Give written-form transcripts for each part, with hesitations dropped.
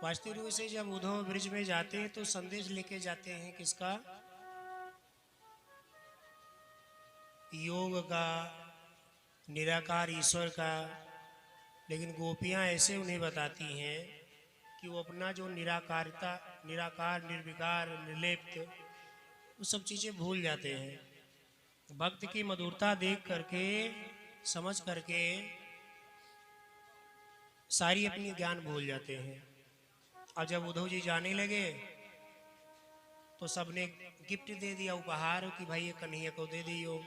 वास्तविक रूप से जब उद्धव ब्रिज में जाते हैं तो संदेश लेके जाते हैं किसका? योग का, निराकार ईश्वर का। लेकिन गोपियां ऐसे उन्हें बताती हैं कि वो अपना जो निराकारिता, निराकार, निर्विकार, निर्लिप्त, वो सब चीज़ें भूल जाते हैं। भक्त की मधुरता देख करके, समझ करके सारी अपनी ज्ञान भूल जाते हैं। और जब उद्धव जी जाने लगे तो सबने गिफ्ट दे दिया, उपहार, कि भाई ये कन्हैया को दे दियो।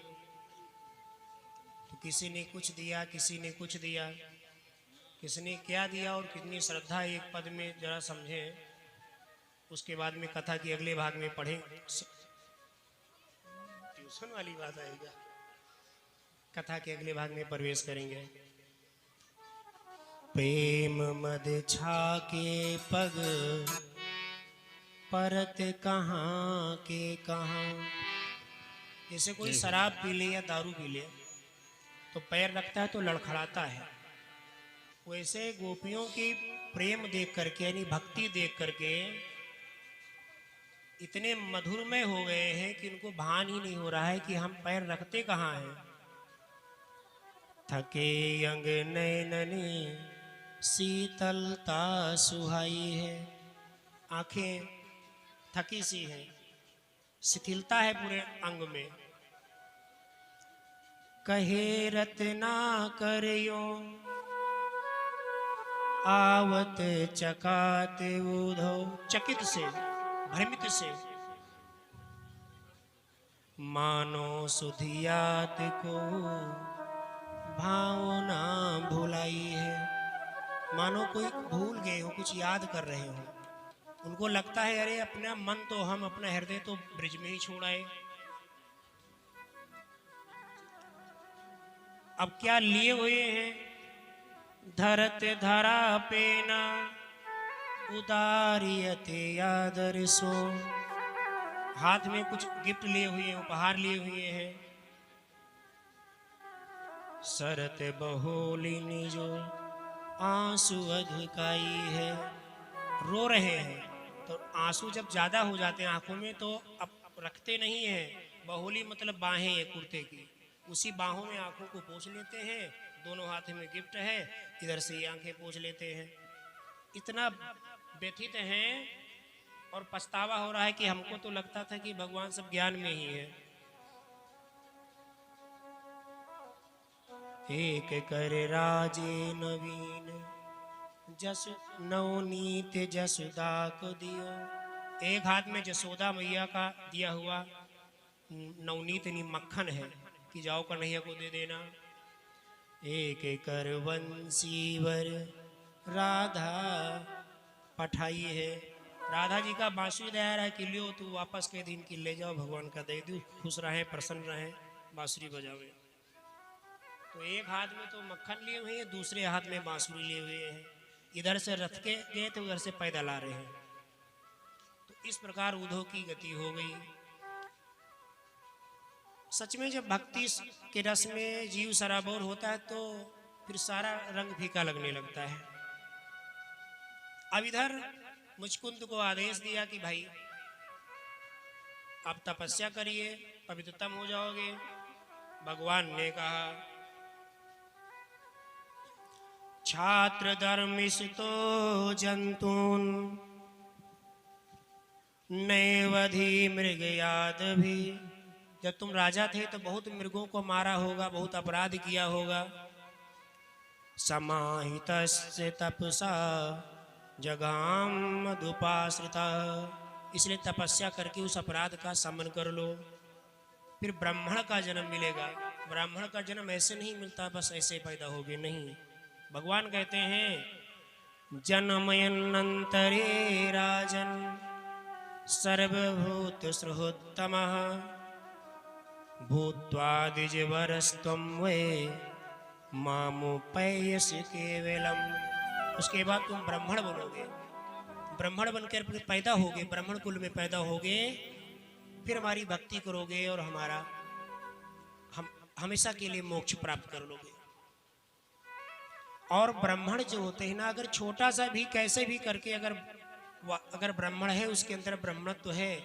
तो किसी ने कुछ दिया, किसी ने कुछ दिया, किसने क्या दिया और कितनी श्रद्धा एक पद में जरा समझें। उसके बाद में कथा की अगले भाग में पढ़ें। ट्यूशन वाली बात आएगा, कथा के अगले भाग में प्रवेश करेंगे। प्रेम मद छाके पग परत कहाँ के कहाँ। जैसे कोई शराब पी ले या दारू पी ले तो पैर रखता है तो लड़खड़ाता है, वैसे गोपियों की प्रेम देख करके, यानी भक्ति देख करके इतने मधुरमय हो गए हैं कि उनको भान ही नहीं हो रहा है कि हम पैर रखते कहाँ हैं। थके अंग नैननी शीतलता सुहाई है। आंखें थकी सी हैं, शिथिलता है पूरे अंग में। कहे रतना करियो आवत चकात उधो। चकित से, भ्रमित से, मानो सुधियात को भावना भुलाई है। मानो कोई भूल गए हो, कुछ याद कर रहे हो। उनको लगता है अरे अपना मन तो, हम अपना हृदय तो ब्रिज में ही छोड़ आए। अब क्या लिए हुए हैं? धरत धरा पेना उदारियते यादर सो। हाथ में कुछ गिफ्ट लिए हुए हैं, उपहार लिए हुए हैं। सरत बहोलिनी जो आंसू अधकाई है। रो रहे हैं तो आंसू जब ज्यादा हो जाते हैं आंखों में तो अब रखते नहीं हैं। बहुली मतलब बाहें हैं कुर्ते की, उसी बाहों में आंखों को पोंछ लेते हैं। दोनों हाथ में गिफ्ट है, इधर से ये आंखें पोंछ लेते हैं। इतना व्यथित हैं और पछतावा हो रहा है कि हमको तो लगता था कि भगवान सब ज्ञान में ही है। एक कर राजे नवीन जस नवनीत जसुदा को दियो। एक हाथ में जसोदा मैया का दिया हुआ नवनीत यानी मक्खन है कि जाओ कन्हैया को दे देना। एक कर वंशीवर राधा पठाई है। राधा जी का बांसुरी दया है कि लियो तू वापस के दिन की ले जाओ, भगवान का दे दो, खुश रहें, प्रसन्न रहें, बांसुरी बजावे। तो एक हाथ में तो मक्खन लिए हुए हैं, दूसरे हाथ में बांसुरी लिए हुए हैं। इधर से रथ के गए तो उधर से पैदल आ रहे हैं। तो इस प्रकार उद्धव की गति हो गई। सच में जब भक्ति के रस में जीव सराबोर होता है तो फिर सारा रंग फीका लगने लगता है। अब इधर मुचकुंद को आदेश दिया कि भाई आप तपस्या करिए, पवित्रतम हो जाओगे। भगवान ने कहा छात्र धर्मिष्ठो जंतून नैवधि मृगयाद भी। जब तुम राजा थे तो बहुत मृगों को मारा होगा, बहुत अपराध किया होगा। समाहित तपसा जगाम मधुपाश्रिता। इसलिए तपस्या करके उस अपराध का शमन कर लो, फिर ब्राह्मण का जन्म मिलेगा। ब्राह्मण का जन्म ऐसे नहीं मिलता बस ऐसे पैदा होगे, नहीं। भगवान कहते हैं जन्मयन्नंतरे राजन सर्वभूत सुहृत्तमः भूत्वा द्विजवरस्त्वं वे मामुपैयसि केवलम। उसके बाद तुम ब्राह्मण बनोगे, ब्राह्मण बनकर पैदा होगे, ब्राह्मण कुल में पैदा होगे, फिर हमारी भक्ति करोगे और हमारा हम हमेशा के लिए मोक्ष प्राप्त कर लोगे। और ब्राह्मण जो होते हैं ना, अगर छोटा सा भी कैसे भी करके अगर ब्राह्मण है, उसके अंदर ब्राह्मणत्व है,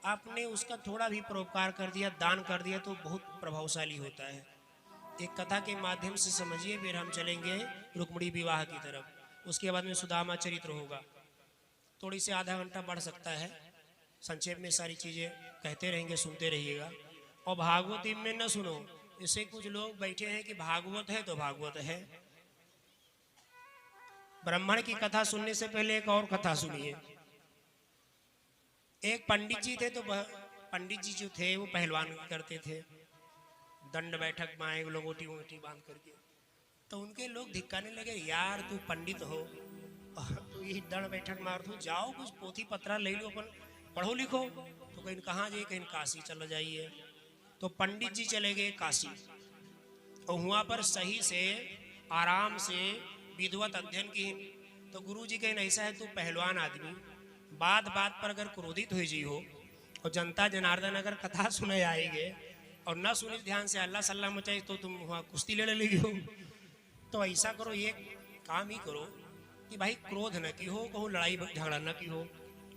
आपने उसका थोड़ा भी परोपकार कर दिया, दान कर दिया, तो बहुत प्रभावशाली होता है। एक कथा के माध्यम से समझिए, फिर हम चलेंगे रुक्मिणी विवाह की तरफ। उसके बाद में सुदामा चरित्र होगा। थोड़ी से आधा घंटा बढ़ सकता है, संक्षेप में सारी चीज़ें कहते रहेंगे, सुनते रहिएगा। और भागवत में न सुनो, इससे कुछ लोग बैठे हैं कि भागवत है तो भागवत है। ब्राह्मण की कथा सुनने से पहले एक और कथा सुनिए। एक पंडित जी थे, तो पंडित जी जो थे वो पहलवान करते थे, दंड बैठक में आए लंगोटी वोटी बांध करके। तो उनके लोग धिक्काने लगे, यार तू पंडित हो और तू ये दंड बैठक मार, तू जाओ कुछ पोथी पत्रा ले लो, अपन पढ़ो लिखो। तो कहीं कहाँ जाइए, कहीं काशी चला जाइए। तो पंडित जी चले गए काशी, और वहाँ पर सही से आराम से विधिवत अध्ययन की। तो गुरु जी कहीं ऐसा है, तू पहलवान आदमी, बात बात पर अगर क्रोधित हो जी हो, और जनता जनार्दन अगर कथा सुने आएंगे और न सुनी ध्यान से अल्लाह सल्लाह मचाई, तो तुम वहाँ कुश्ती लड़ने लगी हो। तो ऐसा करो, ये काम ही करो कि भाई क्रोध न की हो, कहूँ लड़ाई झगड़ा न की हो,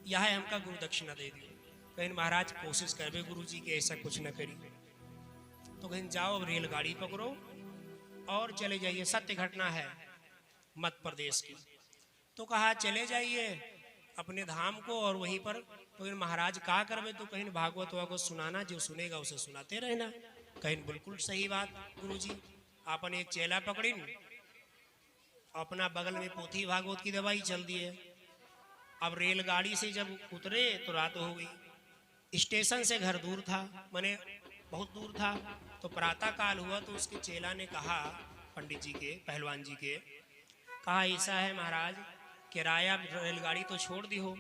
यह है हमका गुरु दक्षिणा दे दियो। कहीं महाराज कोशिश करवे गुरु जी के ऐसा कुछ न करी। तो कहीं जाओ, रेलगाड़ी पकड़ो और चले जाइए। सत्य घटना है मध्य प्रदेश की। तो कहा चले जाइए अपने धाम को, और वहीं पर तो इन महाराज का करवे, तो कहीं भागवत वागवत सुनाना, जो सुनेगा उसे सुनाते रहना। कहीं बिल्कुल सही बात गुरुजी। आपन एक चेला पकड़ी, अपना बगल में पोथी भागवत की दवाई चल दी है। अब रेलगाड़ी से जब उतरे तो रात हो गई। स्टेशन से घर दूर था, माने बहुत दूर था। तो प्रातः काल हुआ, तो उसके चेला ने कहा पंडित जी के, पहलवान जी के, कहा ऐसा है महाराज, किराया रेलगाड़ी तो छोड़ दी हो,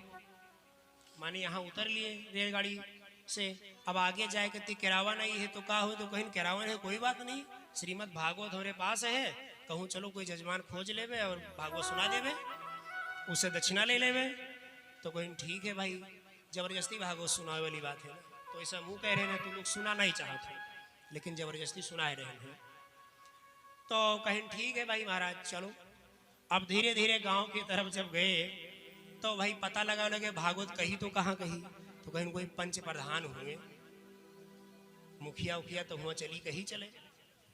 माने यहाँ उतर लिए रेलगाड़ी से, अब आगे जाए कहती किरावा नहीं है, तो का हो, तो कहीं किरावा है, कोई बात नहीं, श्रीमद् भागवत हमारे पास है, कहूँ चलो कोई जजमान खोज लेवे और भागवत सुना देवे, उससे दक्षिणा ले लेवे। तो कहीं ठीक है भाई, जबरदस्ती भागवत सुनावे वाली बात है ना। तो ऐसा मुँह कह रहे हैं, तुम लोग सुना नहीं चाहते, लेकिन जबरदस्ती सुना रहे हैं। तो कहीं ठीक है भाई महाराज चलो। अब धीरे धीरे गांव की तरफ जब गए, तो भाई पता लगे भागवत कही तो कहाँ कही, तो कहीं कोई पंच प्रधान हुए, मुखिया उखिया, तो हुआ चली कहीं चले,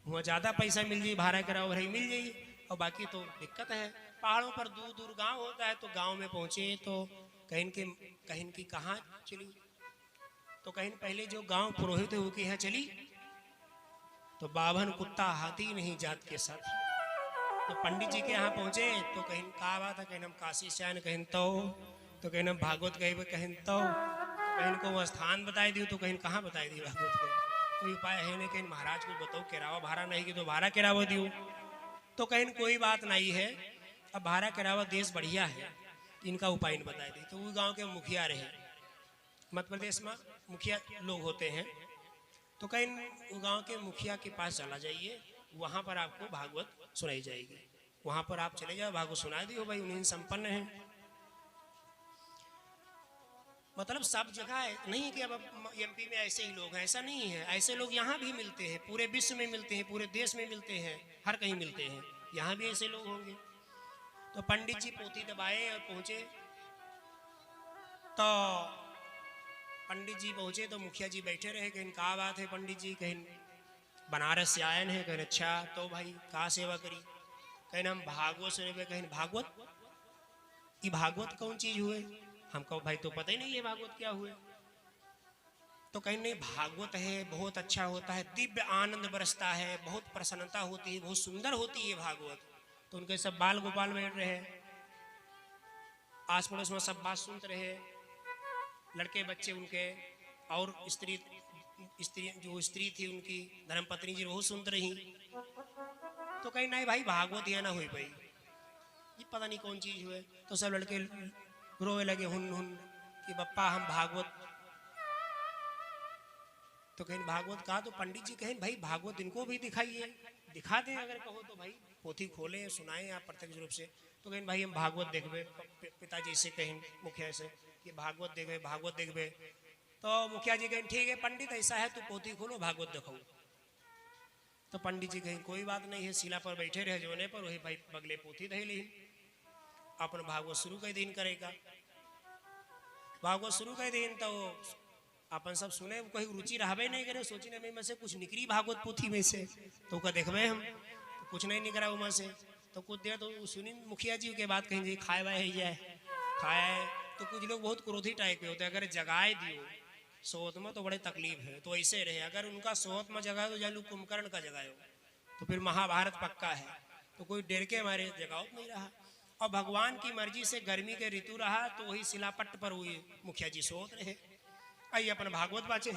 हुआ ज़्यादा पैसा मिल जाए, भाड़ा कराओ भाई मिल जाइए, और बाकी तो दिक्कत है। पहाड़ों पर दूर दूर गांव होता है, तो गांव में पहुंचे तो कहीं की कहाँ चली, तो कहीं पहले जो गांव पुरोहित है वो के यहाँ चली, तो बाभन कुत्ता हाथी नहीं जात के साथ। तो पंडित जी के यहाँ पहुँचे, तो कहीं कहा बात है, कहीं हम काशी से आए, कहीं तो कहीं हम भागवत गए, कहीं तो कहीं को वो स्थान बताई दी, तो कहीं कहाँ बताई दी भागवत के। कोई उपाय है नहीं, कहीं महाराज को बताओ किरावा भाड़ा नहीं कि तो भाड़ा किरावा दियो, तो कहीं कोई बात नहीं है, अब भाड़ा किरावा देश बढ़िया है, इनका उपाय नहीं बताई दी। तो वो गाँव के मुखिया रहे, मध्य प्रदेश में मुखिया लोग होते हैं, तो कहीं गांव के मुखिया के पास चला जाइए, वहां पर आपको भागवत सुनाई जाएगी। वहां पर आप चले जाओ, भागवत सुना दी हो भाई, उन्हीं संपन्न है। मतलब सब जगह नहीं कि अब एमपी में ऐसे ही लोग हैं, ऐसा नहीं है, ऐसे लोग यहाँ भी मिलते हैं, पूरे विश्व में मिलते हैं, पूरे देश में मिलते हैं, हर कहीं मिलते हैं, यहाँ भी ऐसे लोग होंगे। तो पंडित जी पोथी दबाए और पहुंचे, तो पंडित जी पहुंचे तो मुखिया जी बैठे रहे, कहीं कहा बात है पंडित जी, कहीं बनारस से आयन है, कहीं अच्छा, तो भाई कहाँ सेवा करी, कहीं हम भागवत सुने, कहीं भागवत, ये भागवत कौन चीज हुए, हमको भाई तो पता ही नहीं है भागवत क्या हुए। तो कहीं नहीं, भागवत है बहुत अच्छा होता है, दिव्य आनंद बरसता है, बहुत प्रसन्नता होती है, बहुत सुंदर होती है भागवत। तो उनके सब बाल गोपाल बैठ रहे, आस पड़ोस में सब बात सुनते रहे, लड़के बच्चे उनके, और स्त्री जो स्त्री थी उनकी धर्मपत्नी जी वो सुनते रही। तो कहीं नहीं भाई भागवत यहाँ ना हुई भाई, ये पता नहीं कौन चीज हुए। तो सब लड़के रोए लगे हुन हुन कि बप्पा हम भागवत, तो कहीं भागवत कहा, तो पंडित जी कहें भाई भागवत इनको भी दिखाइए, दिखा दें अगर कहो तो भाई, पोथी खोले सुनाएं आप प्रत्यक्ष रूप से। तो कहीं भाई हम भागवत देखबे, पिताजी से कहें मुखिया से कि भागवत देखबे भागवत देखबे। तो मुखिया जी कहें ठीक है पंडित ऐसा है, तो पोथी खोलो भागवत देखो। तो पंडित जी कहीं कोई बात नहीं है, शिला पर बैठे रहे जोने पर वही भाई बगले पोथी दे ली, अपन भागवत शुरू कर दिन करेगा। भागवत शुरू कर दिन तो अपन सब सुने, कहीं रुचि रहबे नहीं करे, सोचने में से कुछ निकली भागवत पोथी में से, तो का देखबे हम तो कुछ नहीं निकला उमा से। तो कुछ देर तो सुनी मुखिया जी के बात, कहीं खाए वाए ही जाए खाए। तो कुछ लोग बहुत क्रोधी टाइप के होते हैं, अगर जगाए दियो सोत में तो बड़े तकलीफ है, तो ऐसे रहे अगर उनका सोत में जगाए तो जालू कुंभकर्ण का जगाए तो फिर महाभारत पक्का है। तो कोई डर के हमारे जगाओ नहीं रहा, और भगवान की मर्जी से गर्मी के ऋतु रहा तो वही शिलापट्ट पर हुई मुखिया जी सोत रहे। आइए अपन भागवत बाचे,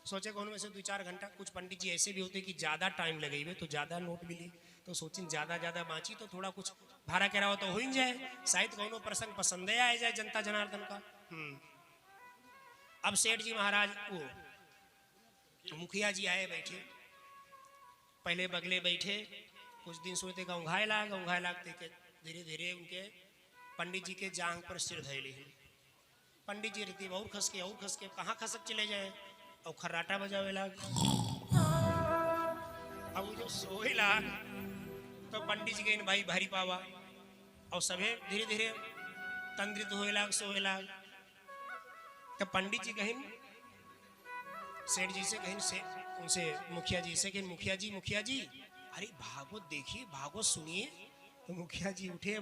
सोचे कौन में से 2-4 घंटा। कुछ पंडित जी ऐसे भी होते कि ज़्यादा टाइम लगेगा तो ज़्यादा नोट मिली, तो सोचिन ज़्यादा बाँची तो थोड़ा कुछ भाड़ा कराओ तो हो ही जाए, शायद कौनो प्रसंग पसंद आ जाए जनता जनार्दन का। अब सेठ जी महाराज वो मुखिया जी आए बैठे, पहले बगले बैठे, कुछ दिन सोचते का उंघाए लागते के धीरे धीरे उनके पंडित जी के जांग पर सिर धैली। पंडित जी रहती और खस के कहाँ खसक चले जाए, और खर्राटा बजावे लाग। अब वो जो सोए लाग तो पंडित जी के भाई भारी पावा, और सभे धीरे धीरे तंद्रित होए लाग सोए लाग। तो पंडित जी कहीं सेठ जी से कहीं से उनसे मुखिया जी से कहीं मुखिया जी अरे भागवत देखिए, भागवत सुनिए। तो मुखिया जी उठे,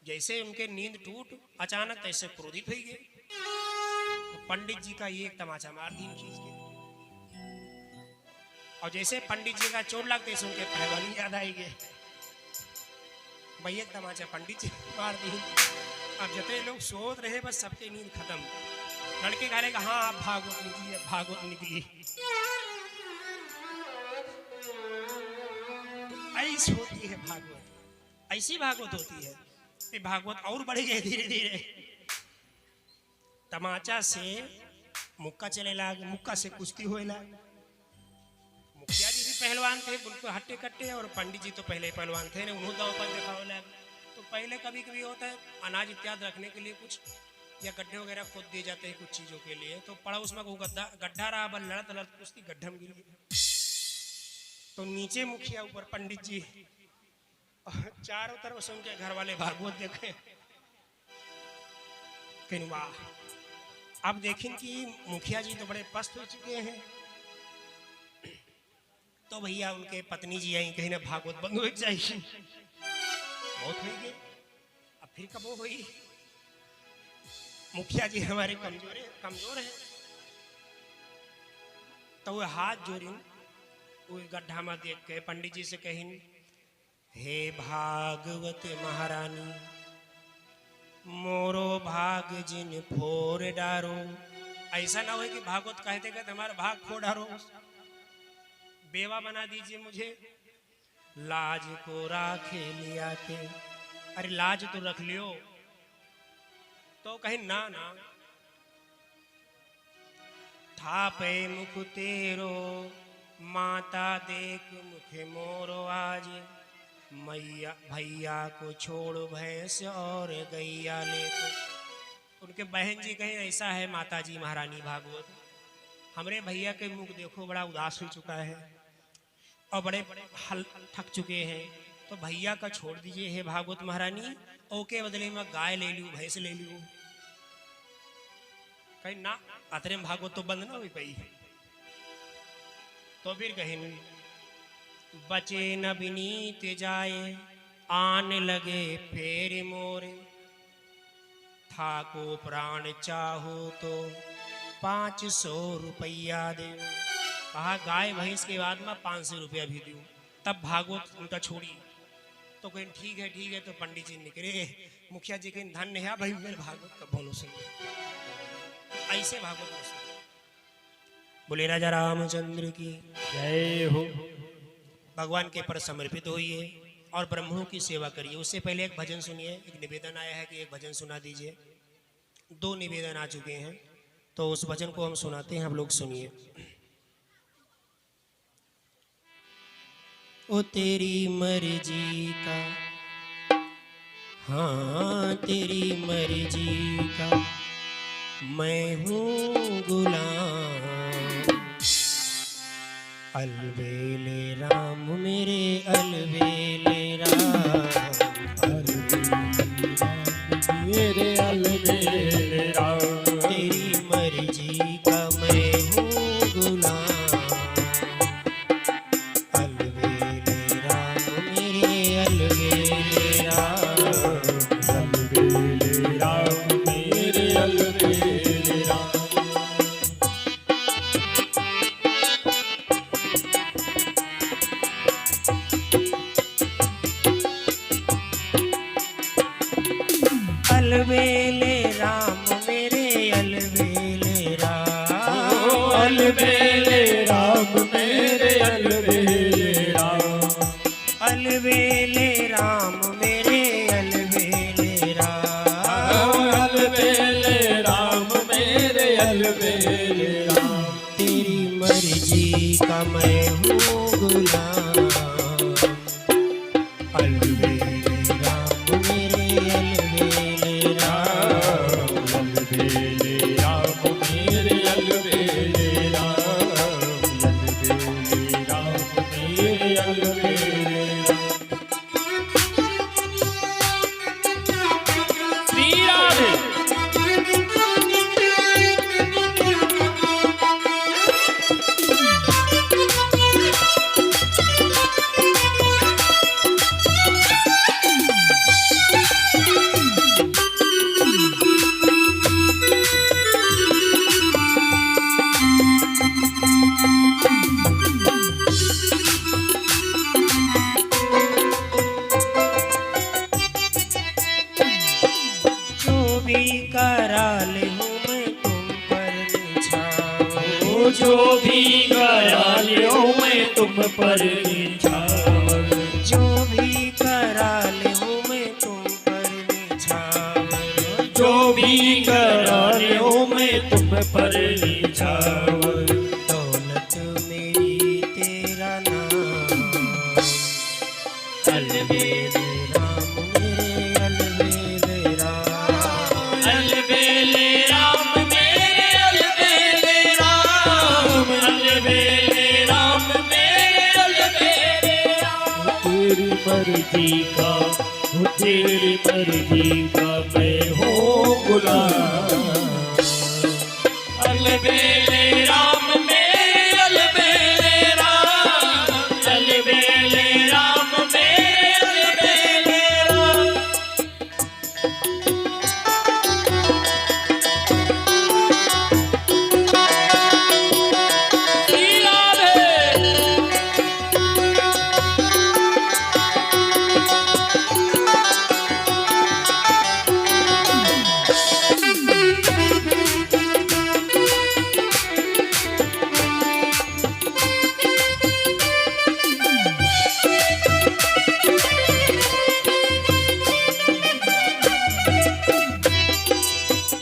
जैसे उनके नींद टूट अचानक तैसे क्रोधित हो गए। तो पंडित जी का ये एक तमाचा मार दी खींच के, और जैसे पंडित जी का चोट लगते से उनके पहलवानी याद आई गए, भैया तमाचा पंडित जी मार दी। अब जितने लोग सोच रहे बस सबके नींद खत्म। लड़के कह रहे हाँ आप भागवत निकली। ऐसी होती है भागवत, ऐसी भागवत होती है। ये भागवत और बढ़ गए धीरे धीरे, तमाचा से मुक्का चले लाग, मुक्का से कुश्ती होए लाग। मुखिया जी भी पहलवान थे, उनको हट्टे कट्टे, और पंडित जी तो पहले पहलवान थे ने, उन्होंने दांव पर दिखाओ लाग। तो पहले कभी कभी होता है अनाज इत्यादि रखने के लिए कुछ या गड्ढे वगैरह खोद दिए जाते हैं कुछ चीजों के लिए, तो पड़ा उसमें को गड्ढा रहा, बल लड़त कुश्ती गड्ढा में गिर गई। तो नीचे मुखिया, ऊपर पंडित जी, चारों तरफ से उनके घर वाले भागवत देखे। कहीं वाह, अब देखें कि मुखिया जी तो बड़े पस्त हो चुके हैं। तो भैया उनके पत्नी जी आई, कहीं ना भागवत बंद हो जाएगी, बहुत हो गए। अब फिर कब वो हुई, मुखिया जी हमारे कमजोर है। तो वो हाथ जोड़ी वो गड्ढा में देख के पंडित जी से कहीं, हे भागवत महारानी, मोरो भाग जिन फोर डारो। ऐसा ना हो कि भागवत कहते कहते हमारा भाग फोड़ डारो, बेवा बना दीजिए मुझे। लाज को राखे लिया के, अरे लाज तो रख लियो। तो कहीं ना थापे मुख तेरो, माता देख मुखे मोरो आज। मैया भैया को छोड़ भैंस और गैया लेको। उनके बहन जी कहीं ऐसा है, माता जी महारानी भागवत, हमरे भैया के मुख देखो बड़ा उदास हो चुका है और बड़े हल थक चुके हैं, तो भैया का छोड़ दीजिए हे भागवत महारानी, ओके बदले में गाय ले लूं, भैंस ले लूं। कहीं ना अतरे में भागवत तो बंद ना हुई पाई। तो फिर कहीं बचे न बिनीत जाए, आने लगे फेर मोरे। था को प्राण चाहो तो 500 रुपया दे। कहा गाय भैंस के बाद में 500 रुपया भी दूं, तब भागवत उनका छोड़ी। तो कहीं ठीक है। तो पंडित जी निकले, मुखिया जी कहीं धन्य है भाई मेरे भागवत का बोलो सुन। ऐसे भागवत में बोले राजा रामचंद्र की जय हो। भगवान के पर समर्पित होइए और ब्रह्मों की सेवा करिए। उससे पहले एक भजन सुनिए, एक निवेदन आया है कि एक भजन सुना दीजिए। 2 निवेदन आ चुके हैं, तो उस भजन को हम सुनाते हैं, आप लोग सुनिए। ओ तेरी मर्जी का, हाँ तेरी मर्जी का मैं हूँ गुलाम। अलबेले राम मेरे अलबेले राम, मेरे अलबेले राम, तेरी मर्जी का मैं हूँ गुलाम। अलबेले राम मेरे अलबेले राम, अलबेले राम मेरे अलबेले राम। अलबेले राम मेरे अलबेले राम, अलबेले राम मेरे अलबेले राम, अलबेले राम मेरे अलबेले राम, अलबेले राम मेरे अलबेले राम। तेरी मर्जी का मैं हूँ गुलाम। अलबेले राम मेरे अलबेले राम, अलबेले राम मेरे अलबेले राम, अलबेले राम मेरे अलबेले राम। श्री राधे। जो भी करा ले हूँ मैं तुम पर निछावर, जो भी गया लियो मैं तुम पर निछावर, जो भी करा ले हूँ मैं तुम पर निछावर, जो भी गया लियो मैं तुम पर निछावर। दौलत मेरी तेरा नाम। अलबेले राम मेरे अलबेले राम, अलबेले राम मेरे अलबेले राम, अलबेले राम मेरे अलबेले राम। तेरी मर्जी का मैं हूँ गुलाम। अलबेले राम मेरे अलबेले राम, अलबेले राम मेरे अलबेले राम। श्री राधे।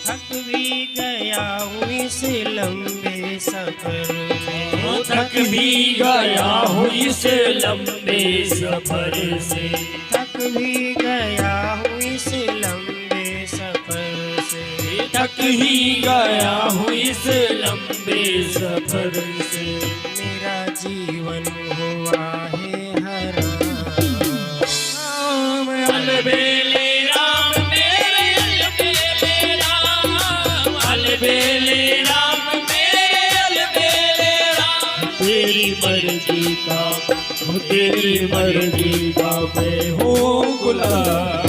थक भी गया हूँ इस लंबे सफर में, थक भी गया हूँ इस लंबे सफर से, थक भी गया हूँ इस लंबे सफर से, थक ही गया हूँ इस लंबे सफर से। मेरा जीवन हुआ है हराम। अलबेले राम मेरे अलबेले राम, अलबेले राम मेरे अलबेले राम। तेरी मर्जी का मैं हूँ गुलाम।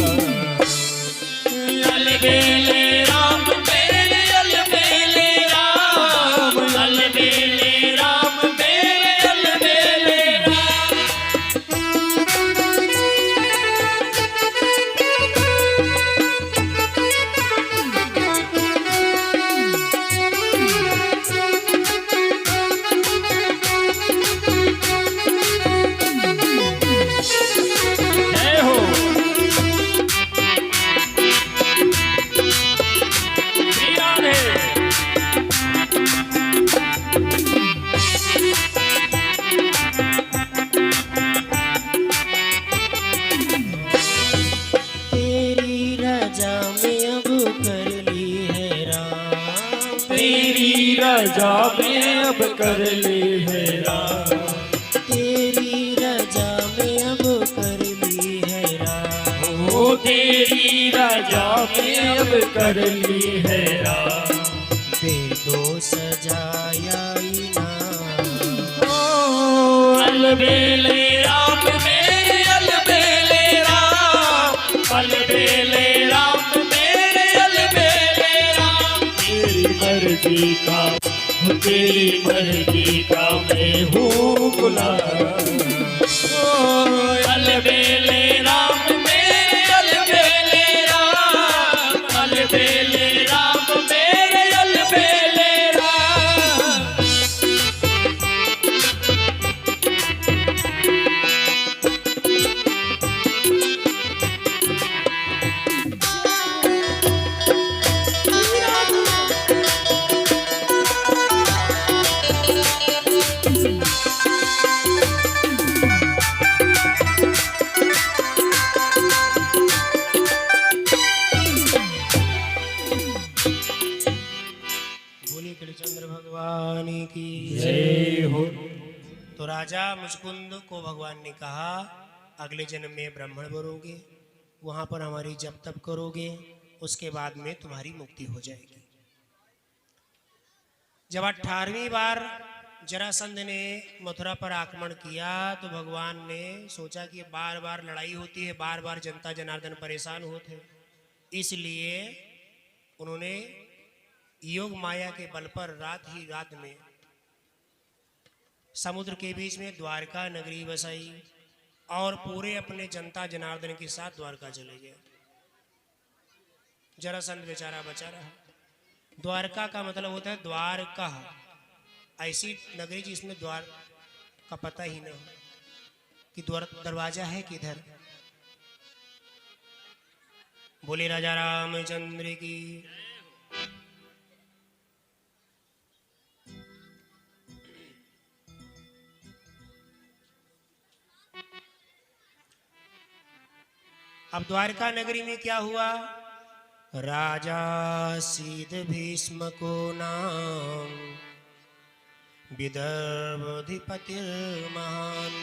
अलबेले राम मेरे अलबेले राम, अलबेले राम मेरे अलबेले राम। जय हो। श्री राधे। तेरी रजा में अब कर ली है राम, तेरी रजा में अब कर ली है राम, तेरी राजा में अब कर ली है राम। बेदो सजाया इनाम। अलबेले राम मेरे अलबेले राम, अलबेले राम मेरे अलबेले राम। तेरी मर्जी का, तेरी मर्जी का मैं हूँ गुलाम। अलबेले राम मेरे अलबेले राम, अलबेले राम मेरे अलबेले राम। बोलिए कृष्णचंद्र भगवान की जय हो। तो राजा मुचकुंद को भगवान ने कहा अगले जन्म में ब्राह्मण बनोगे, वहां पर हमारी जप तप करोगे, उसके बाद में तुम्हारी मुक्ति हो जाएगी। जब 18वीं बार जरासंध ने मथुरा पर आक्रमण किया तो भगवान ने सोचा कि बार बार लड़ाई होती है, बार बार जनता जनार्दन परेशान होते हैं, इसलिए उन्होंने योग माया के बल पर रात ही रात में समुद्र के बीच में द्वारका नगरी बसाई और पूरे अपने जनता जनार्दन के साथ द्वारका चले गए। जरासंध बेचारा बचा रहा। द्वारका का मतलब होता है द्वार का, ऐसी नगरी जिसमें द्वार का पता ही न हो कि दरवाजा है किधर। बोले राजा रामचंद्र की। अब द्वारका नगरी में क्या हुआ? राजा सीध भीष्म को नाम, विदर्भाधिपति महान,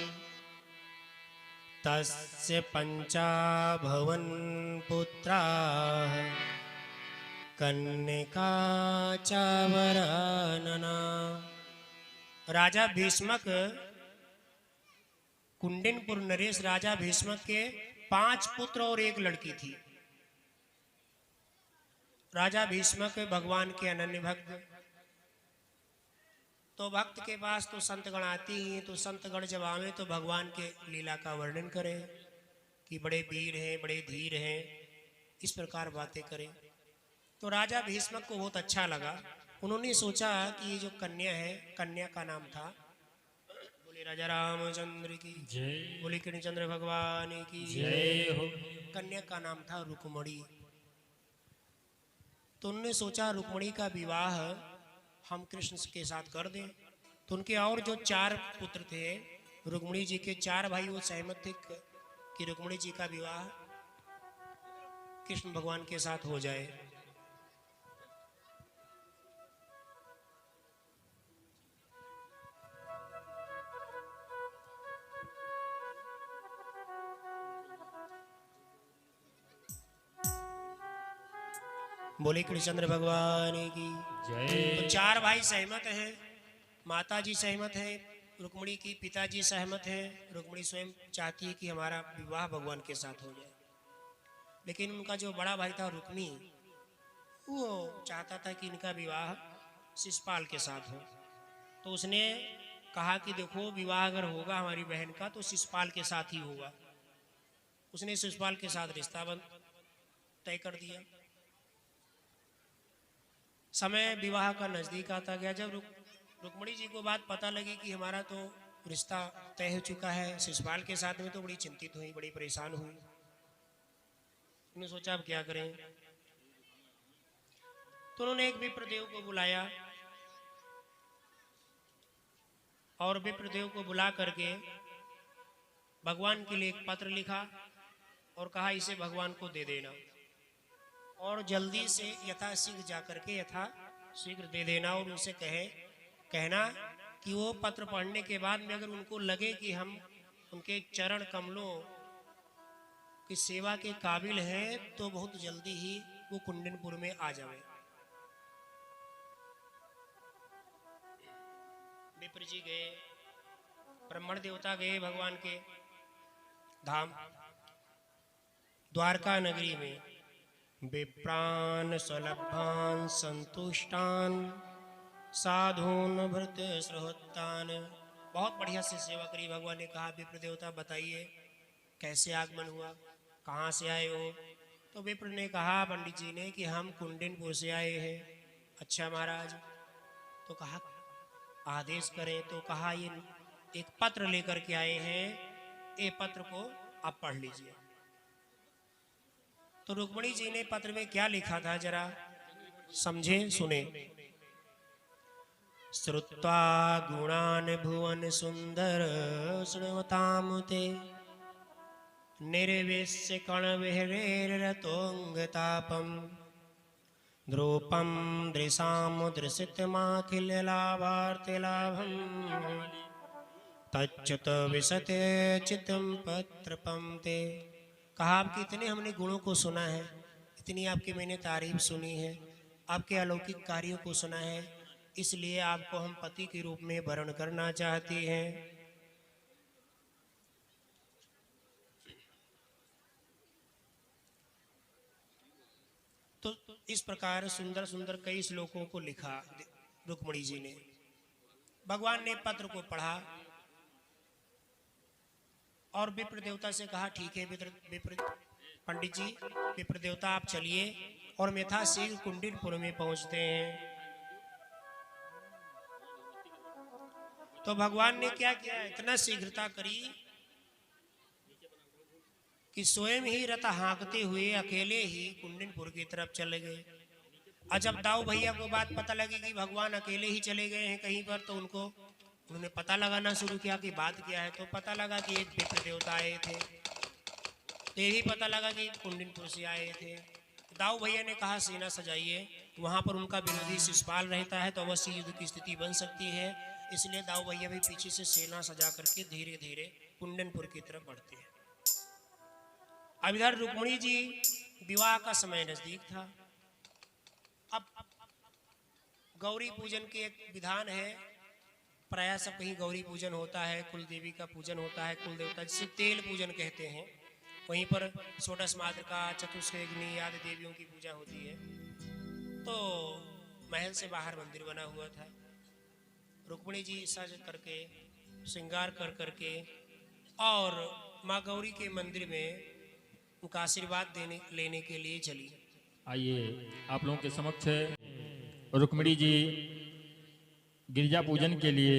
तस्य पंचा भवन पुत्रा, कन्यका चावरानना। राजा भीष्मक, कुंडिनपुर नरेश राजा भीष्मक के 5 पुत्र और 1 लड़की थी। राजा भीष्मक भगवान के अनन्य भक्त, तो भक्त के पास तो संतगण आती ही, तो संतगण जब आवे तो भगवान के लीला का वर्णन करें कि बड़े वीर हैं, बड़े धीर हैं, इस प्रकार बातें करें। तो राजा भीष्मक को बहुत अच्छा लगा। उन्होंने सोचा कि ये जो कन्या है, कन्या का नाम था, बोले राजा रामचंद्र की जय, बोले कृष्णचंद्र भगवान की जय हो। कन्या का नाम था रुक्मणी। तो उन्होंने सोचा रुक्मणी का विवाह हम कृष्ण के साथ कर दें। तो उनके और जो 4 पुत्र थे, रुक्मणी जी के 4 भाई, वो सहमत थे कि रुक्मणी जी का विवाह कृष्ण भगवान के साथ हो जाए। बोले कृष्णचंद्र भगवान की जय। तो 4 भाई सहमत हैं, माता जी सहमत हैं, रुक्मणी की पिताजी सहमत हैं। रुक्मणी स्वयं चाहती है कि हमारा विवाह भगवान के साथ हो जाए, लेकिन उनका जो बड़ा भाई था रुक्मी, वो चाहता था कि इनका विवाह शिशुपाल के साथ हो। तो उसने कहा कि देखो, विवाह अगर होगा हमारी बहन का तो शिशुपाल के साथ ही होगा। उसने शिशुपाल के साथ रिश्ता तय कर दिया। समय विवाह का नजदीक आता गया। जब रुक्मणी जी को बात पता लगी कि हमारा तो रिश्ता तय हो चुका है शिशुपाल के साथ में, तो बड़ी चिंतित हुई, बड़ी परेशान हुई। उन्होंने सोचा अब क्या करें। तो उन्होंने एक विप्रदेव को बुलाया और विप्रदेव को बुला करके भगवान के लिए एक पत्र लिखा और कहा इसे भगवान को दे देना और जल्दी से यथाशीघ्र जाकर के यथाशीघ्र दे देना। और उनसे कहना कि वो पत्र पढ़ने के बाद में अगर उनको लगे कि हम उनके चरण कमलों कि सेवा के काबिल है तो बहुत जल्दी ही वो कुंडनपुर में आ जावे। विप्र जी गए, ब्राह्मण देवता गए भगवान के धाम द्वारका नगरी में। विप्रान सलभान संतुष्टान साधून भृत श्रोतान, बहुत बढ़िया से सेवा करी। भगवान ने कहा विप्र देवता बताइए कैसे आगमन हुआ, कहाँ से आए हो? तो विप्र ने कहा पंडित जी ने कि हम कुंडनपुर से आए हैं। अच्छा महाराज, तो कहा आदेश करें। तो कहा ये एक पत्र लेकर के आए हैं, ये पत्र को आप पढ़ लीजिए। तो रुक्मिणी जी ने पत्र में क्या लिखा था जरा समझे सुने। श्रुत्वा गुणान भुवन सुंदर शृण्वताम ते निर्वेश्य कण विहरेरतोंगतापम ध्रुपम दृशामुदृशितमाखिल लाभार्तिलाभम तच्युत विशते चितम पत्रपम ते। कहा आपके इतने हमने गुणों को सुना है, इतनी आपकी मैंने तारीफ सुनी है, आपके अलौकिक कार्यों को सुना है, इसलिए आपको हम पति के रूप में वर्ण करना चाहती हैं। तो इस प्रकार सुंदर सुंदर कई श्लोकों को लिखा रुक्मिणी जी ने। भगवान ने पत्र को पढ़ा और विप्र देवता से कहा ठीक है विप्र पंडित जी, विप्र देवता आप चलिए और मेथा शीघ्र कुंडनपुर में पहुंचते हैं। तो भगवान ने क्या किया, इतना शीघ्रता करी कि स्वयं ही रथ हाँकते हुए अकेले ही कुंडनपुर की तरफ चले गए। और जब दाऊ भैया को बात पता लगी कि भगवान अकेले ही चले गए हैं कहीं पर, तो उन्होंने पता लगाना शुरू किया कि बात क्या है। तो पता लगा कि एक विप्र देवता आए थे, तो ये भी पता लगा कि कुंडनपुर से आए थे। दाऊ भैया ने कहा सेना सजाइए, वहाँ पर उनका विरोधी शिषपाल रहता है तो अवश्य युद्ध की स्थिति बन सकती है। इसलिए दाऊ भैया भी पीछे से सेना सजा करके धीरे धीरे कुंडनपुर की तरफ बढ़ते हैं। अब इधर रुक्मिणी जी विवाह का समय नजदीक था। अब गौरी पूजन के एक विधान है, प्रायः सब कहीं गौरी पूजन होता है, कुल देवी का पूजन होता है, कुल देवता जिसे तेल पूजन कहते हैं। वहीं पर षोडश मातृका, चतुष्कग्नि आदि देवियों की पूजा होती है। तो महल से बाहर मंदिर बना हुआ था। रुक्मिणी जी सज करके श्रृंगार कर करके और माँ गौरी के मंदिर में उनका आशीर्वाद लेने के लिए चली। आइए आप लोगों के समक्ष रुक्मिणी जी गिरजा पूजन के लिए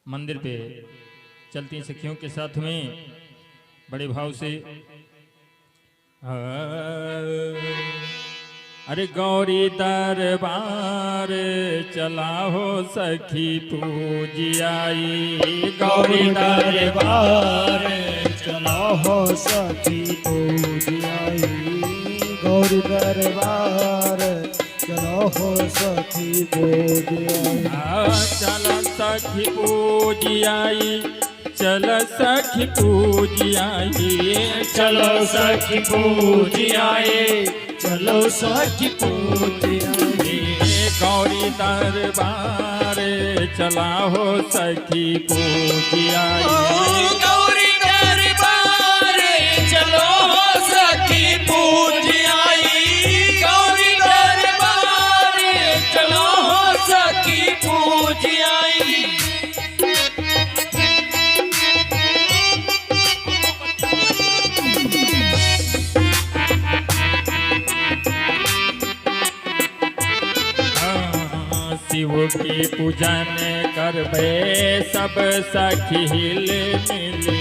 मंदिर पे चलती सखियों के साथ में बड़े भाव से। अरे गौरी दरबार चला हो सखी पूजियाई, गौरी दरबार चला हो सखी पूजियाई, गौरी दरबार चला हो सखी पूजियाई। चल सखी पूजियाई, चल सखी पूजियाई, चलो सखी पूजियाई, चलो सखी पूजियाई। गौरी दरबार चला हो सखी पूजियाई, गौरी दरबार चलो हो सखी पूजियाई, गौरी दरबार चलो हो सखी पूजियाई। शिव की पूजन करबे सब सखी हिल मिले,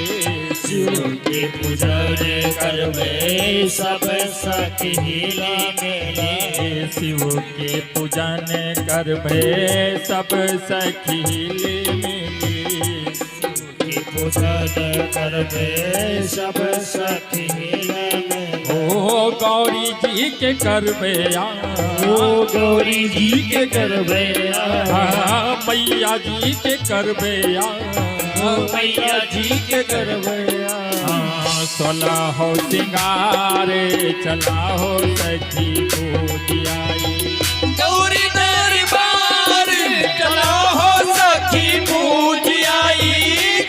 शिव की पूजन करबे सब सखी हिल मिले, शिव के पूजन करबे सब सखी हिल मिले, की पूजन करबे सब सखी हिल मिले। ओ गौरी जी के करबे ओ गौरी जी के करबे मैया जी के करबे ओ मैया जी के करबे सोलह हो सिंगारे चला हो सखी पूजियाई गौरी दरबार चलो हो सखी पूजियाई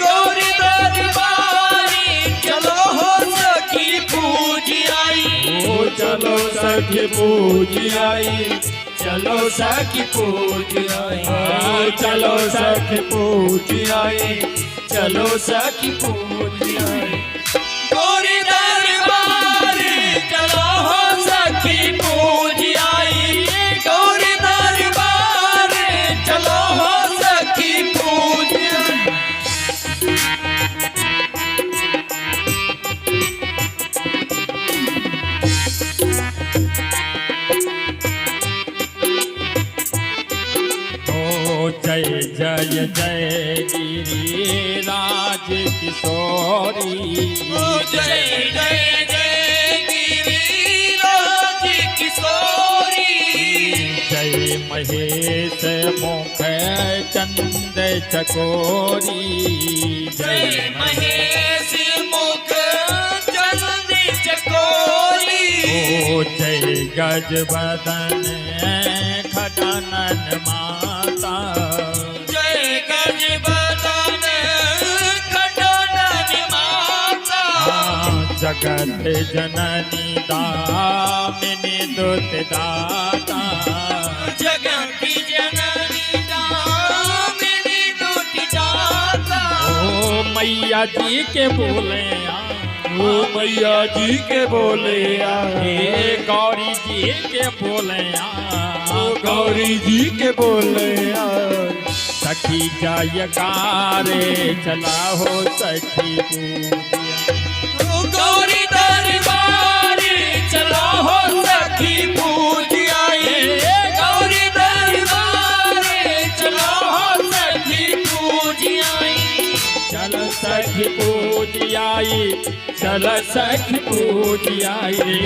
गौरी दरबार चलो हो सखी पूजियाई ओ चलो सखी पूजियाई चलो सखी पूजियाई चलो सखी पूजियाई चलो सखी पूजियाई गौरी दरबार चलो हो सखी पूजियाई गौरी दरबार चलो हो सखी पूजियाई ओ जय जय जय गिरिराज किशोरी जय जय जय गिरिराज किशोरी जय महेश मुख चंद चकोरी जय महेश मुख चंद चकोरी ओ जय गज बदन खडनन माता जय गज बदन खडनन माता जगत जननी दामिनी दुत दाता जगत की जननी दामिनी दुत दाता ओ मैया जी के बोले ओ मैया जी के बोले हे गौरी जी के बोले ओ गौरी जी के बोले सखी जयकारे चला हो सखी पूजिया ओ गौरी दरबार चलो हो सखी पूजियाई गौरी दरबार चलो हो सखी पूजियाई चल सखी पूजियाई चल सखी पूजियाई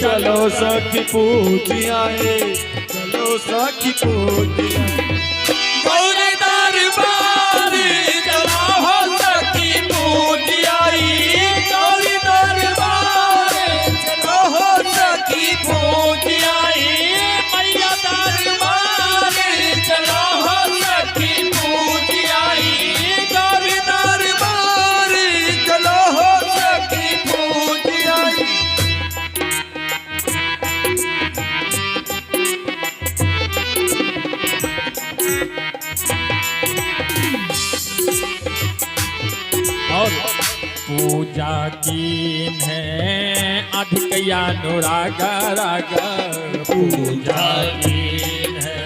चलो सखी पूजियाई चलो सखी पूजियाई गौरी दरबार चलो हो सखी पूजियाई गौरी दरबार चलो हो सखी पूजियाई मैया दरबार चलो हो सखी पूजियाई गौरी दरबार चलो हो सखी पूजियाई और पूजा कीन है अधिक अनुराग राग पूजा कीन है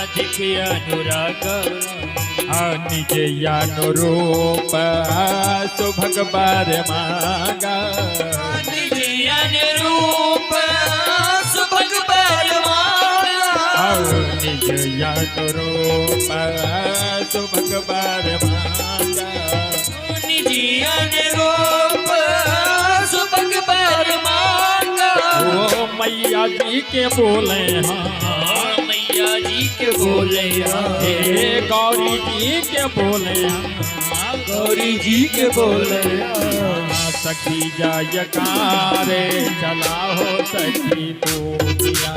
अधिक अनुराग निज अनुरूप सुभग बर मागा निज अनुरूप सुभग बलवाना निज अनुरूप सुभग बर मागा निज अनुरूप सुभग बलवाना ओ मैया जी के बोले हाँ मैया जी के बोले हे गौरी जी के बोले गौरी जी के बोले सखी जयकारे चला हो सखी पूजिया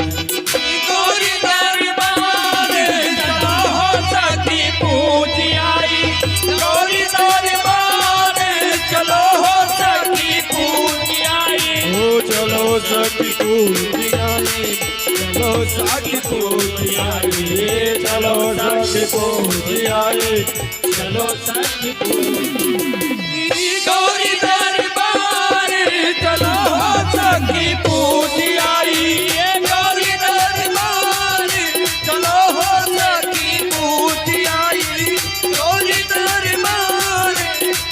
गौरी दरबार चलो हो सखी पूजियाई गौरी दरबार चलो हो सखी पूजियाई ओ चलो सखी पूजियाई चलो सखी पूजियाई चलो सखी पूजियाई चलो सखी पूजियाई गौरी दरबार चलो हो सखी पूजियाई गौरी दरबार चलो हो सखी पूजियाई गौरी दरबार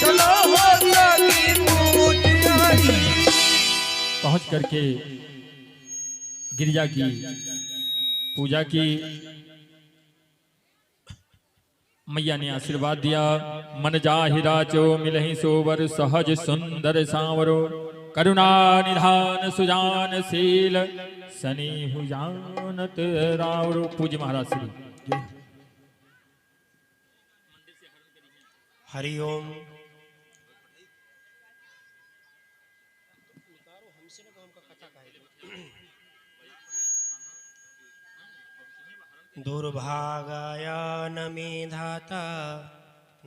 चलो हो सखी पूजियाई पहुंच करके गिरिजा की पूजा की मैया ने आशीर्वाद दिया मन जाहिरा चो मिलहि सोवर सहज सुंदर सांवरो करुणा निधान सुजान शील सनी हुजानत रावरो। पूज्य महाराज श्री हरिओम। हमसे ना काम का कथा कहे दुर्भागाया न मे धाता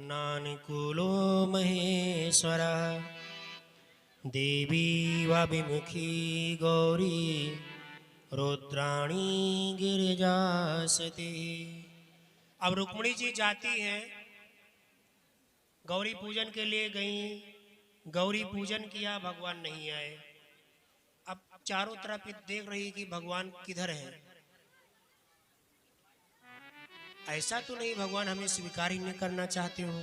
नानुकूलो महेश्वर देवी विमुखी गौरी रुद्राणी गिरिजासती। अब रुक्मिणी जी जाती हैं, गौरी पूजन के लिए गई, गौरी पूजन किया, भगवान नहीं आए। अब चारों तरफ देख रही कि भगवान किधर है। ऐसा तो नहीं भगवान हमें स्वीकार ही नहीं करना चाहते हो।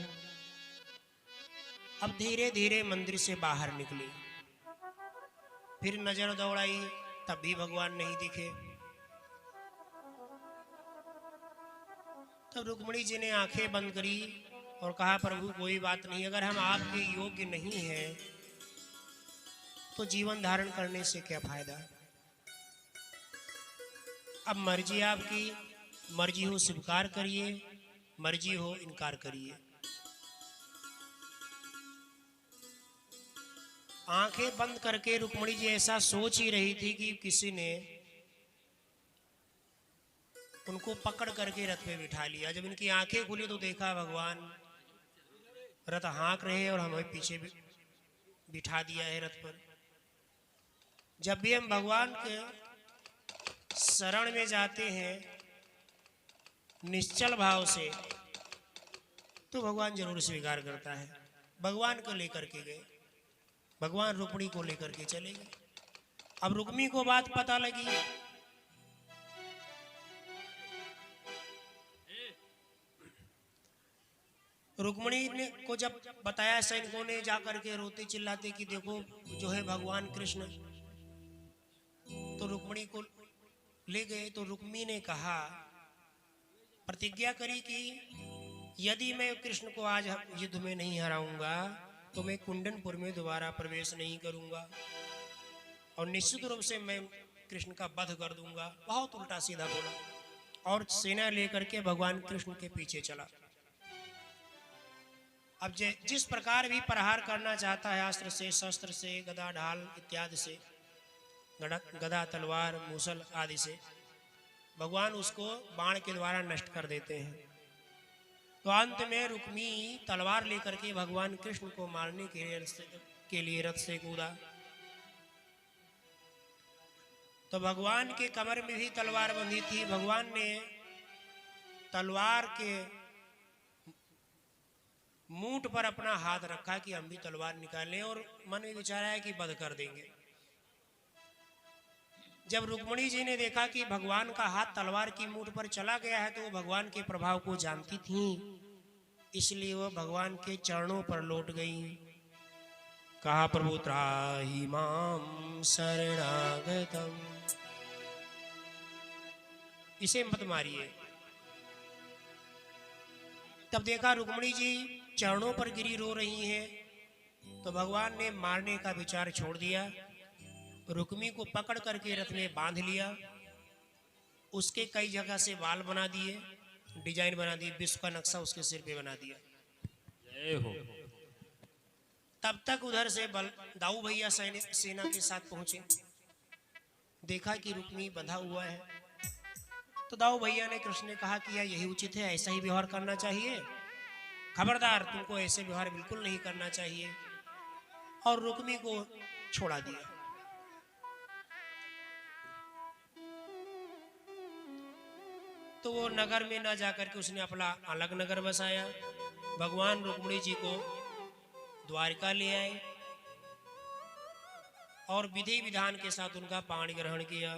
अब धीरे धीरे मंदिर से बाहर निकली, फिर नजर दौड़ाई, तब भी भगवान नहीं दिखे। तब रुक्मिणी जी ने आंखें बंद करी और कहा, प्रभु कोई बात नहीं, अगर हम आपके योग्य नहीं हैं तो जीवन धारण करने से क्या फायदा। अब मर्जी आपकी, मर्जी हो स्वीकार करिए, मर्जी हो इनकार करिए। आंखें बंद करके रुक्मिणी जी ऐसा सोच ही रही थी कि किसी ने उनको पकड़ करके रथ पे बिठा लिया। जब इनकी आंखें खुली तो देखा भगवान रथ हाँक रहे और हमें पीछे बिठा दिया है रथ पर। जब भी हम भगवान के शरण में जाते हैं निश्चल भाव से, तो भगवान जरूर स्वीकार करता है। भगवान को लेकर के गए, भगवान रुक्मिणी को लेकर के चले गए। अब रुक्मिणी को बात पता लगी, रुक्मिणी ने को जब बताया सैनिकों ने जाकर के रोते चिल्लाते कि देखो जो है भगवान कृष्ण, तो रुक्मिणी को ले गए। तो रुक्मिणी ने कहा, प्रतिज्ञा करी कि यदि मैं कृष्ण को आज युद्ध में नहीं हराऊंगा तो मैं कुंडनपुर में दोबारा प्रवेश नहीं करूंगा और निश्चित रूप से मैं कृष्ण का वध कर दूंगा। बहुत उल्टा सीधा बोला और सेना लेकर के भगवान कृष्ण के पीछे चला। अब जिस प्रकार भी प्रहार करना चाहता है, अस्त्र से, शस्त्र से, गदा ढाल इत्यादि से, गदा तलवार मूसल आदि से, भगवान उसको बाण के द्वारा नष्ट कर देते हैं। तो अंत में रुक्मिणी तलवार लेकर के भगवान कृष्ण को मारने के लिए रथ से कूदा। तो भगवान के कमर में भी तलवार बंधी थी। भगवान ने तलवार के मूठ पर अपना हाथ रखा कि हम भी तलवार निकालें, और मन में विचार आया कि वध कर देंगे। जब रुक्मिणी जी ने देखा कि भगवान का हाथ तलवार की मूठ पर चला गया है, तो वो भगवान के प्रभाव को जानती थी, इसलिए वो भगवान के चरणों पर लौट गई। कहा, प्रभु त्राहि मां शरणागतम, इसे मत मारिए। तब देखा रुक्मिणी जी चरणों पर गिरी रो रही हैं, तो भगवान ने मारने का विचार छोड़ दिया। रुक्मिणी को पकड़ करके रथ में बांध लिया, उसके कई जगह से बाल बना दिए, डिजाइन बना दी, विश्व का नक्शा उसके सिर पे बना दिया। जय हो। तब तक उधर से दाऊ भैया सेना के साथ पहुंचे, देखा कि रुक्मिणी बंधा हुआ है। तो दाऊ भैया ने कृष्ण ने कहा कि यही उचित है, ऐसा ही व्यवहार करना चाहिए, खबरदार तुमको ऐसे व्यवहार बिल्कुल नहीं करना चाहिए, और रुक्मिणी को छोड़ा दिया। तो वो नगर में ना जाकर के उसने अपना अलग नगर बसाया। भगवान रुक्मिणी जी को द्वारिका ले आए और विधि विधान के साथ उनका पाणी ग्रहण किया।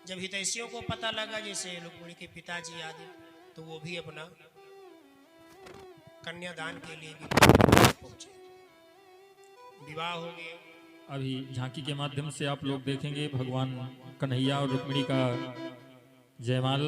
जब हितैषियों को पता लगा, जैसे रुक्मिणी के पिताजी आदि, तो वो भी अपना कन्यादान के लिए भी पहुंचे, विवाह हो गए। अभी झांकी के माध्यम से आप लोग देखेंगे भगवान कन्हैया और रुक्मिणी का जयमाल।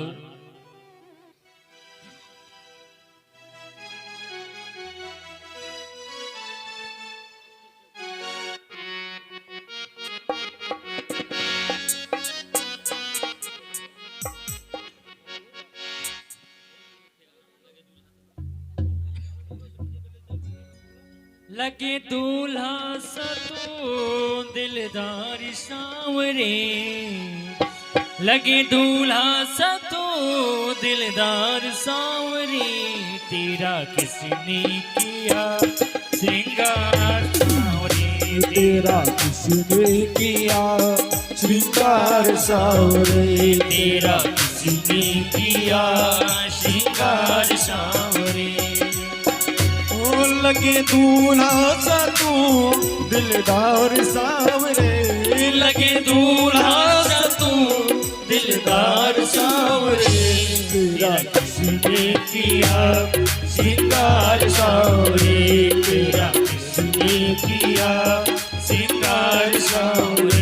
लगे दूल्हा सतू दिलदार सांवरे, लगे दूल्हा सतू दिलदार सांवरे, तेरा किसने किया श्रृंगार सांवरे, तेरा किसने किया श्रृंगार सांवरे, तेरा किसने किया श्रृंगार सांवरे। ओ लगे दूल्हा सा तू दिलदार सांवरे, लगे दूल्हा सा तू दिलदार सांवरे, तेरा किसने किया श्रृंगार सांवरे, तेरा किसने किया श्रृंगार सांवरे।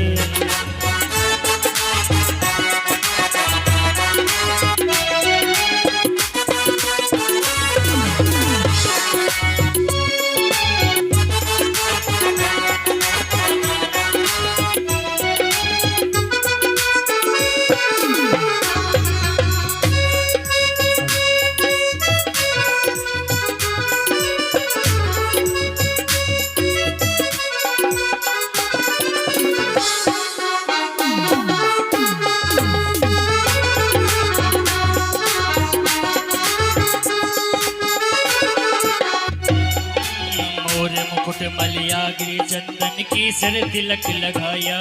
मुकुट मलिया गिरी चंदन की सर तिलक लगाया,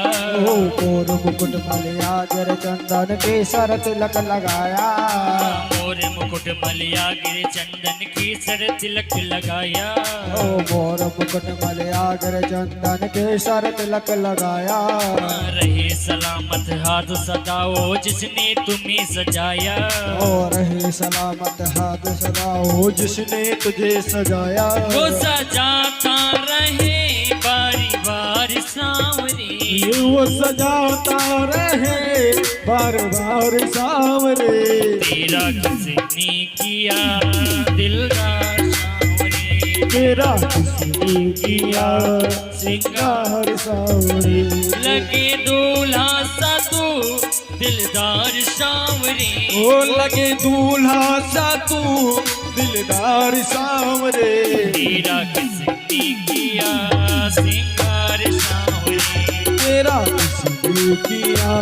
ओ मोर मुकुट मलिया गिर चंदन केसर तिलक लगाया, मोर मुकुट मलिया गिरी चंदन की सर तिलक लगाया, ओ मोर मुकुट मलिया गिर चंदन केसर तिलक लगाया, रहे सलामत हाथ सदाओ जिसने तुम्हें सजाया, ओ रहे सलामत हाथ सदाओ जिसने तुझे सजाया, वो सजाता रहे बारी बारी सांवरे, वो सजाता रहे बार बार सांवरे, तेरा किसने किया दिलदार सांवरे, तेरा किसने किया श्रृंगार सांवरे, लगे दूल्हा सा तू दिलदार सांवरे, ओ लगे दूल्हा सा तू दिलदार सांवरे, तेरा किसने किया श्रृंगार सांवरे, तेरा किसने किया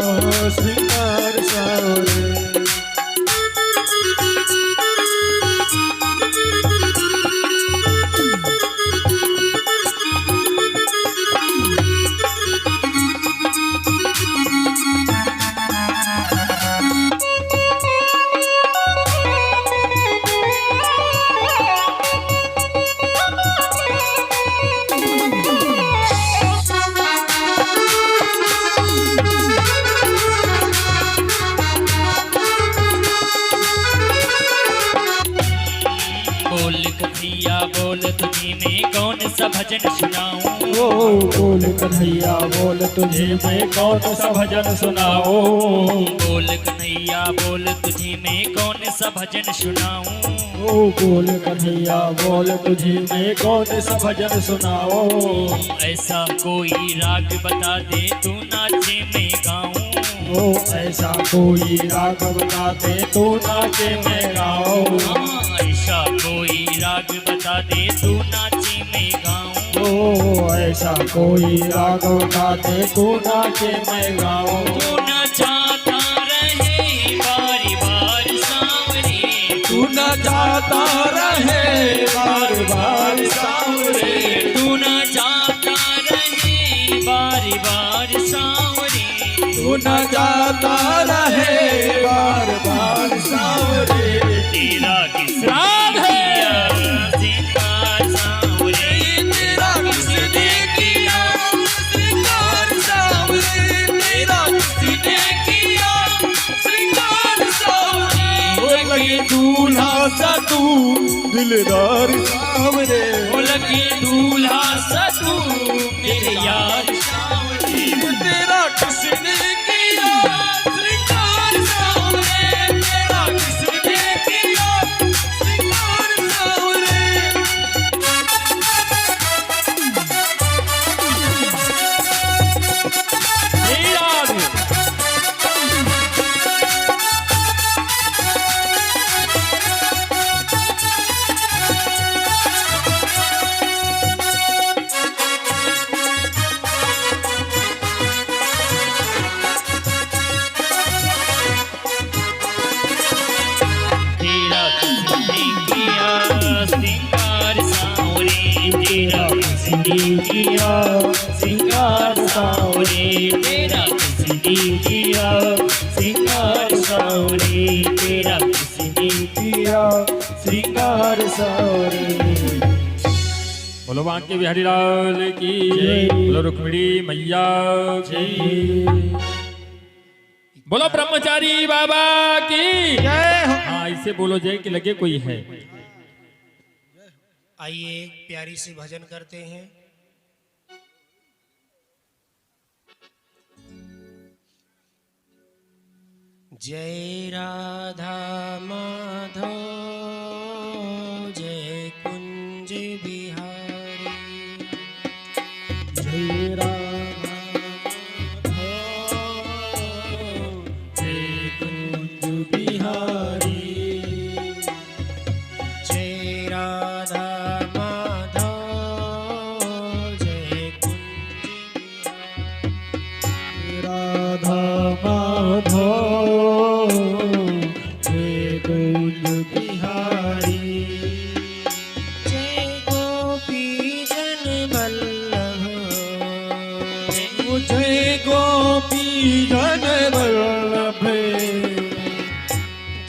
श्रृंगार सांवरे। बोल कन्हैया बोल तुझे मैं कौन सा भजन सुनाऊं, ओ बोल कन्हैया बोल तुझे मैं कौन सा भजन सुनाओ, बोल कन्हैया बोल तुझे मैं कौन सा भजन सुनाऊं, ओ बोल कन्हैया बोल तुझे मैं कौन सा भजन सुनाओ, ऐसा कोई राग बता दे तू नाचे मैं गाऊं, ओ ऐसा कोई राग बता दे तू नाचे मैं गाओ, ऐसा कोई राग बता दे तू नाचे मैं गाऊं, ओ ऐसा कोई राग बता दे तू नाचे मैं गाओ, तू नचाता रहे बारी बार सांवरे, तू न जाता रहे बार बार सांवरे, तू नचाता रहे बारी बार सांवरे, तू न जाता रहे बार बार सांवरे, तेरा किसने किया श्रृंगार सांवरे, तेरा किसने किया श्रृंगार सांवरे, तेरा किसने किया श्रृंगार सांवरे, ओ लगे दूल्हा सा तू दिलदार सांवरे, ओ लगे दूल्हा सा तू मेरे यार सांवरे, तेरा किसने किया श्रृंगार सांवरे, तेरा किसने किया श्रृंगार सांवरे। किसने किया सिंगार सावरे, तेरा किसने किया सिंगार सावरे, तेरा किसने किया सिंगार सावरे। बोलो बांके बिहारी लाल की जय। बोलो रुक्मिणी मैया की, बोलो ब्रह्मचारी बाबा की जय हो। हाँ इससे बोलो जय कि लगे कोई है। आइए एक प्यारी सी भजन करते हैं। जय राधा माधव जय कुंज बिहारी, जय राधा जय कुंज बिहारी, जय राधा माधव जय कुंज बिहारी, राधा माधव जय कुंज बिहारी, जय गोपी जन वल्लभ, जय गोपी जन वल्लभ,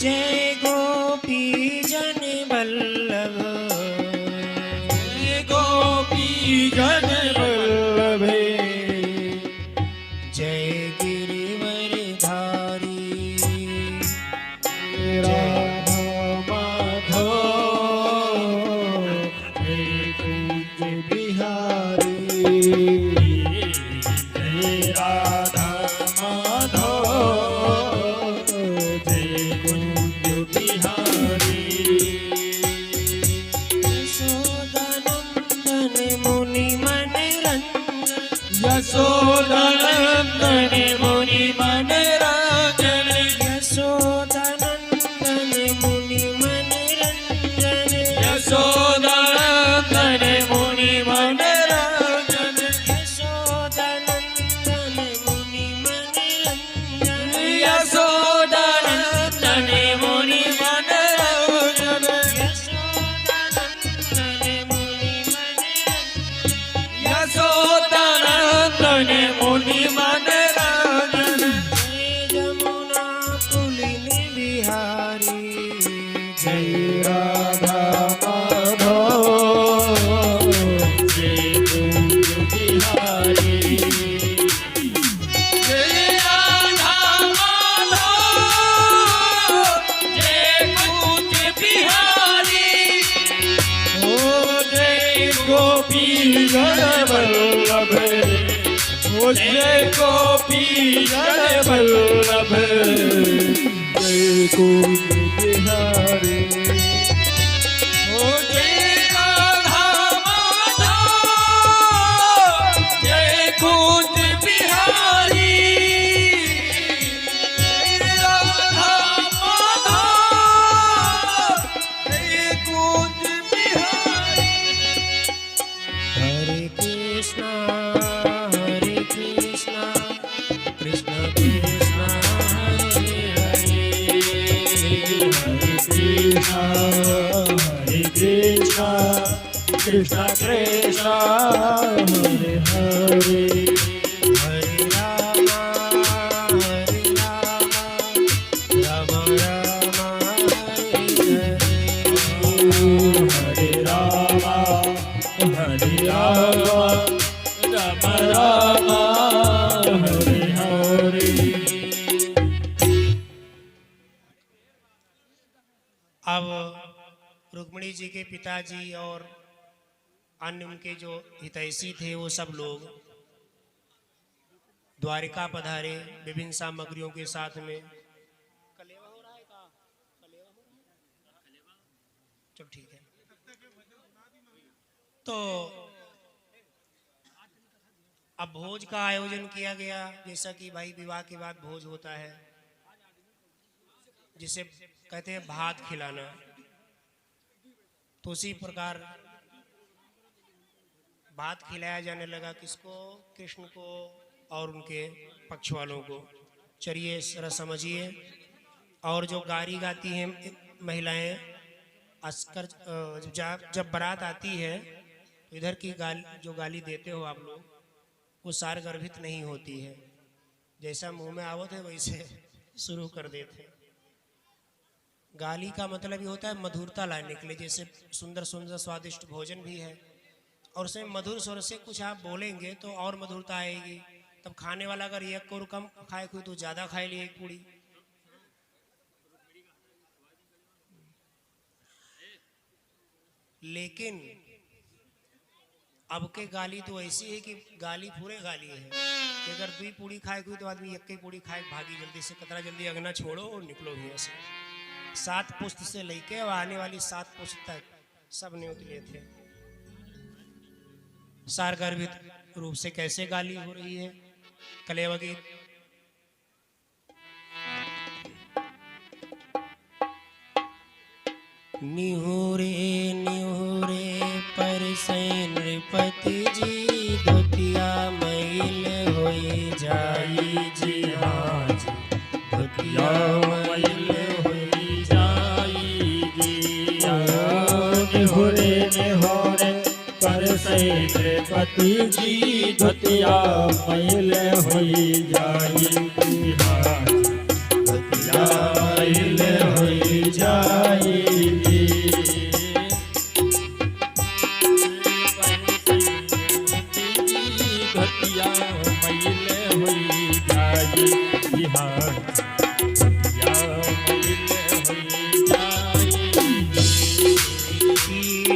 जय गोपी जन वल्लभ, जय गोपी जन वल्लभ, जय गिरिवरधारी, राधा माधव जय कुंज बिहारी, जय राधा माधव जय कुंज बिहारी, यशोदानंदन मुनि मनरंजन, यशोदानंदन मुनि मनरंजन, यशोदानंदन मुनि मनरंजन, यशोदानंदन मुनि मनरंजन, यशोदानंदन मुनि मनरंजन, यशोदानंदन मुनि मनरंजन, यशोदानंदन मुनि मनरंजन, यशोदानंदन मुनि मनरंजन, जय जमुना पुलिनी बिहारी, जय राधा माधव जय कुंज बिहारी, जय राधा माधव जय कुंज बिहारी, ओ जय गोपी जन वल्लभ, ओ जय गोपी जन वल्लभ, जय कुंज बिहारी, ओ जय राधा माधव जय कुंज बिहारी, जय राधा माधव जय कुंज बिहारी। हरे Krishna Krishna Krishna Hare Hare, Hare Krishna, Krishna Krishna, Hare Hare, हरे Ram Ram Ram Hare Hare, Hare Rama, Hare Rama, Rama Rama, Hare Hare. अब रुक्मिणी जी के पिताजी और अन्य उनके जो हितैषी थे वो सब लोग द्वारिका पधारे विभिन्न सामग्रियों के साथ में। कलेवा हो रहा है का? कलेवा हो रहा है? चलो ठीक है। तो अब भोज का आयोजन किया गया, जैसा कि भाई विवाह के बाद भोज होता है जिसे कहते हैं भात खिलाना, तो उसी प्रकार भात खिलाया जाने लगा। किसको? कृष्ण को और उनके पक्ष वालों को। चलिए जरा समझिए। और जो गारी गाती हैं महिलाएं, अस्कर जब बारात आती है तो इधर की गाली जो गाली देते हो आप लोग वो सार गर्भित नहीं होती है, जैसा मुंह में आवत है वैसे शुरू कर देते हैं। गाली का मतलब ये होता है मधुरता लाने के लिए, जैसे सुंदर सुंदर स्वादिष्ट भोजन भी है और उसमें मधुर स्वर से कुछ आप बोलेंगे तो और मधुरता आएगी। तब खाने वाला अगर एक और कम खाए कोई तो ज़्यादा खाए लिए एक पूड़ी। लेकिन अब के गाली तो ऐसी है कि गाली पूरे गाली है कि अगर 2 पूड़ी खाए कोई तो आदमी एक ही पूड़ी खाए भागी जल्दी से, कतरा जल्दी अगना छोड़ो और निकलो यहाँ से। 7 पुश्त से लेके और आने वाली 7 पुश्त तक सब न्योत लिए थे। सार गर्भित रूप से कैसे गाली हो रही है। कलेवा गीत निहुरे निहुरे पर नृपति जी धोतिया मैल होई जाई जी हाँ जी धोतिया मैल होई जाई जी। निहुरे निहुरे पर नृपति जी धोतिया मैल होई जाई जी हाँ धोतिया मैल होई जाई।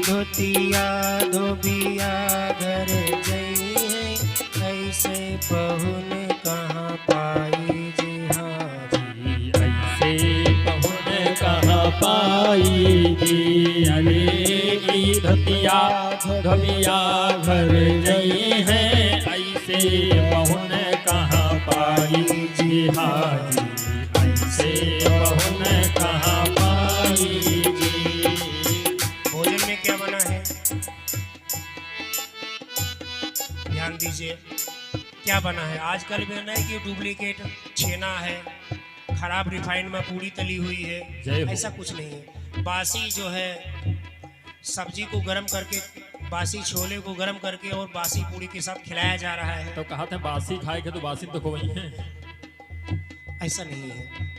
धोतिया धोबिया घर गई है ऐसे पहुन कहाँ पाई जी हाँ जी ऐसे पहुन कहाँ पाई जी। अरे की धोतिया धोबिया घर गई है ऐसे पहुन कहाँ पाई जी हाँ जी ऐसे पहुन कहाँ पाई जी। भोजन में क्या बना है ध्यान दीजिए, क्या बना है। आजकल बना है कि डुप्लीकेट छेना है, खराब रिफाइंड में पूड़ी तली हुई है, ऐसा कुछ नहीं है। बासी जो है सब्जी को गर्म करके, बासी छोले को गर्म करके और बासी पूड़ी के साथ खिलाया जा रहा है। तो कहा था बासी खाए के तो बासी तो कोई है, ऐसा नहीं है।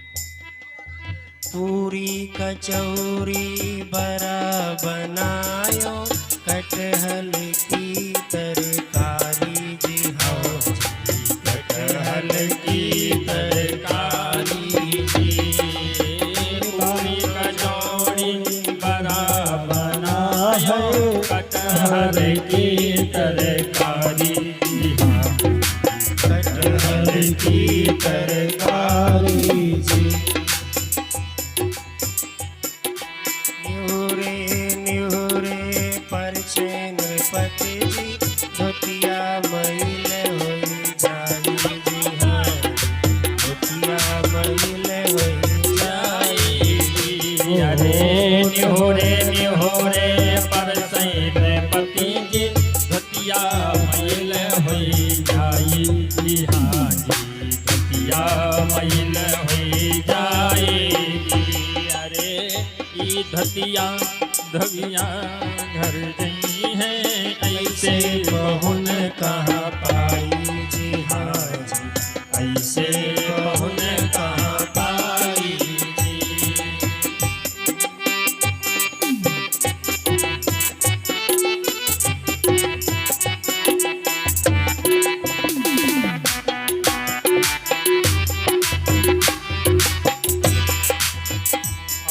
पूरी कचौरी बड़ा बनायो कटहल की तरकारी जी हाँ कटहल की तरकारी जी। पूरी कचौड़ी बड़ा बनायो कटहल की तरकारी जी हाँ कटहल की तरकारी जी। नृपति जी धोतिया मैल होई जाई जी हाँ धोतिया मैल होई जाई जी। अरे निहोरे निहोरे पर नृपति जी धोतिया मैल होई जाई जी हाँ जी धोतिया मैल होई जाई जी। अरे ई धोतिया धोबिया घर गई है ऐसे पहुन कहाँ पाई जी हाँ जी ऐसे पहुन कहाँ पाई जी।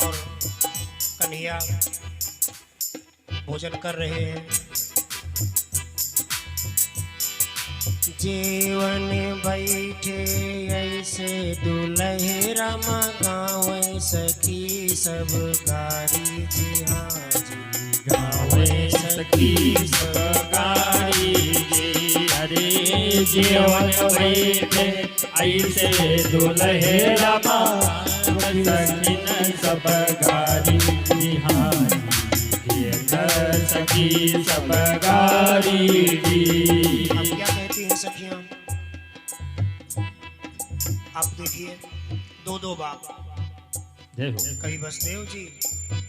और कन्हैया भोजन कर रहे हैं। जीवन बैठे ऐसे दुलहरा गाँव सखी सब कारी जी हाँ जी गाँव सखी सब कारी जी। अरे जीवन बैठे ऐसे दुलहरा सखीन सब कारी जी हाँ सखी सब गारी जी। अब क्या कहती हैं सखियां, आप देखिए 2 बाप, जय हो। कभी वसुदेव जी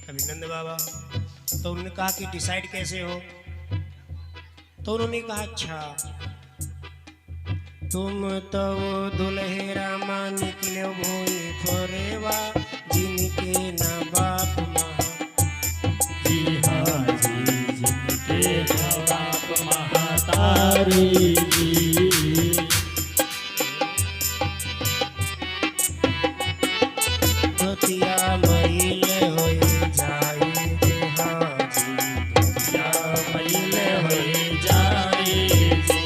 कभी नंद बाबा। तो उन्होंने कहा कि डिसाइड कैसे हो, तो उन्होंने कहा अच्छा तुम तो दुल्हे रामा निकले भोई फोरेवा जिनके ना बाप महा। जी हाँ जी, जिनके बाप महातारी जी। धोतिया मैल होई जाई रे हाजी, या मैल होई जाई जी।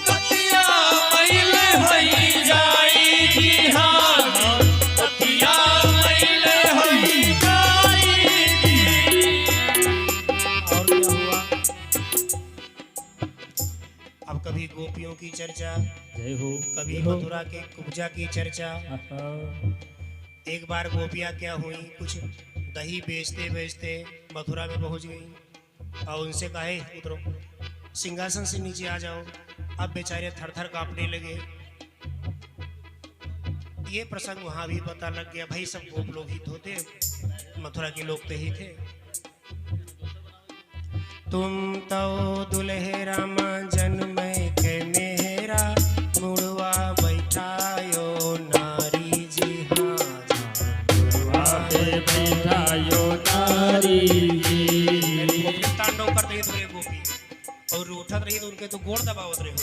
कतिया मैल होई जाई जी हाँ, कतिया मैल होई जाई जी। और क्या हुआ? अब कभी गोपियों की चर्चा, जय हो। कभी मथुरा के कुब्जा की चर्चा। आहा। एक बार गोपियाँ क्या हुई, कुछ दही बेचते बेचते मथुरा में पहुंच गई और उनसे कहे उतरो सिंहासन से नीचे आ जाओ। अब बेचारे थर थर कांपने लगे। ये प्रसंग वहां भी पता लग गया, भाई सब गोप लोग ही तो थे, मथुरा के लोग तो ही थे। तुम तो दुल्हे रामा जन्म के मेरा मुड़वा बैठायो नारी जी हाँ पे बैठायो नारी जी। तांडव करते ही तो ये गोपी और रूठत रही तो उनके तो गोड़ दबावत रहे हो।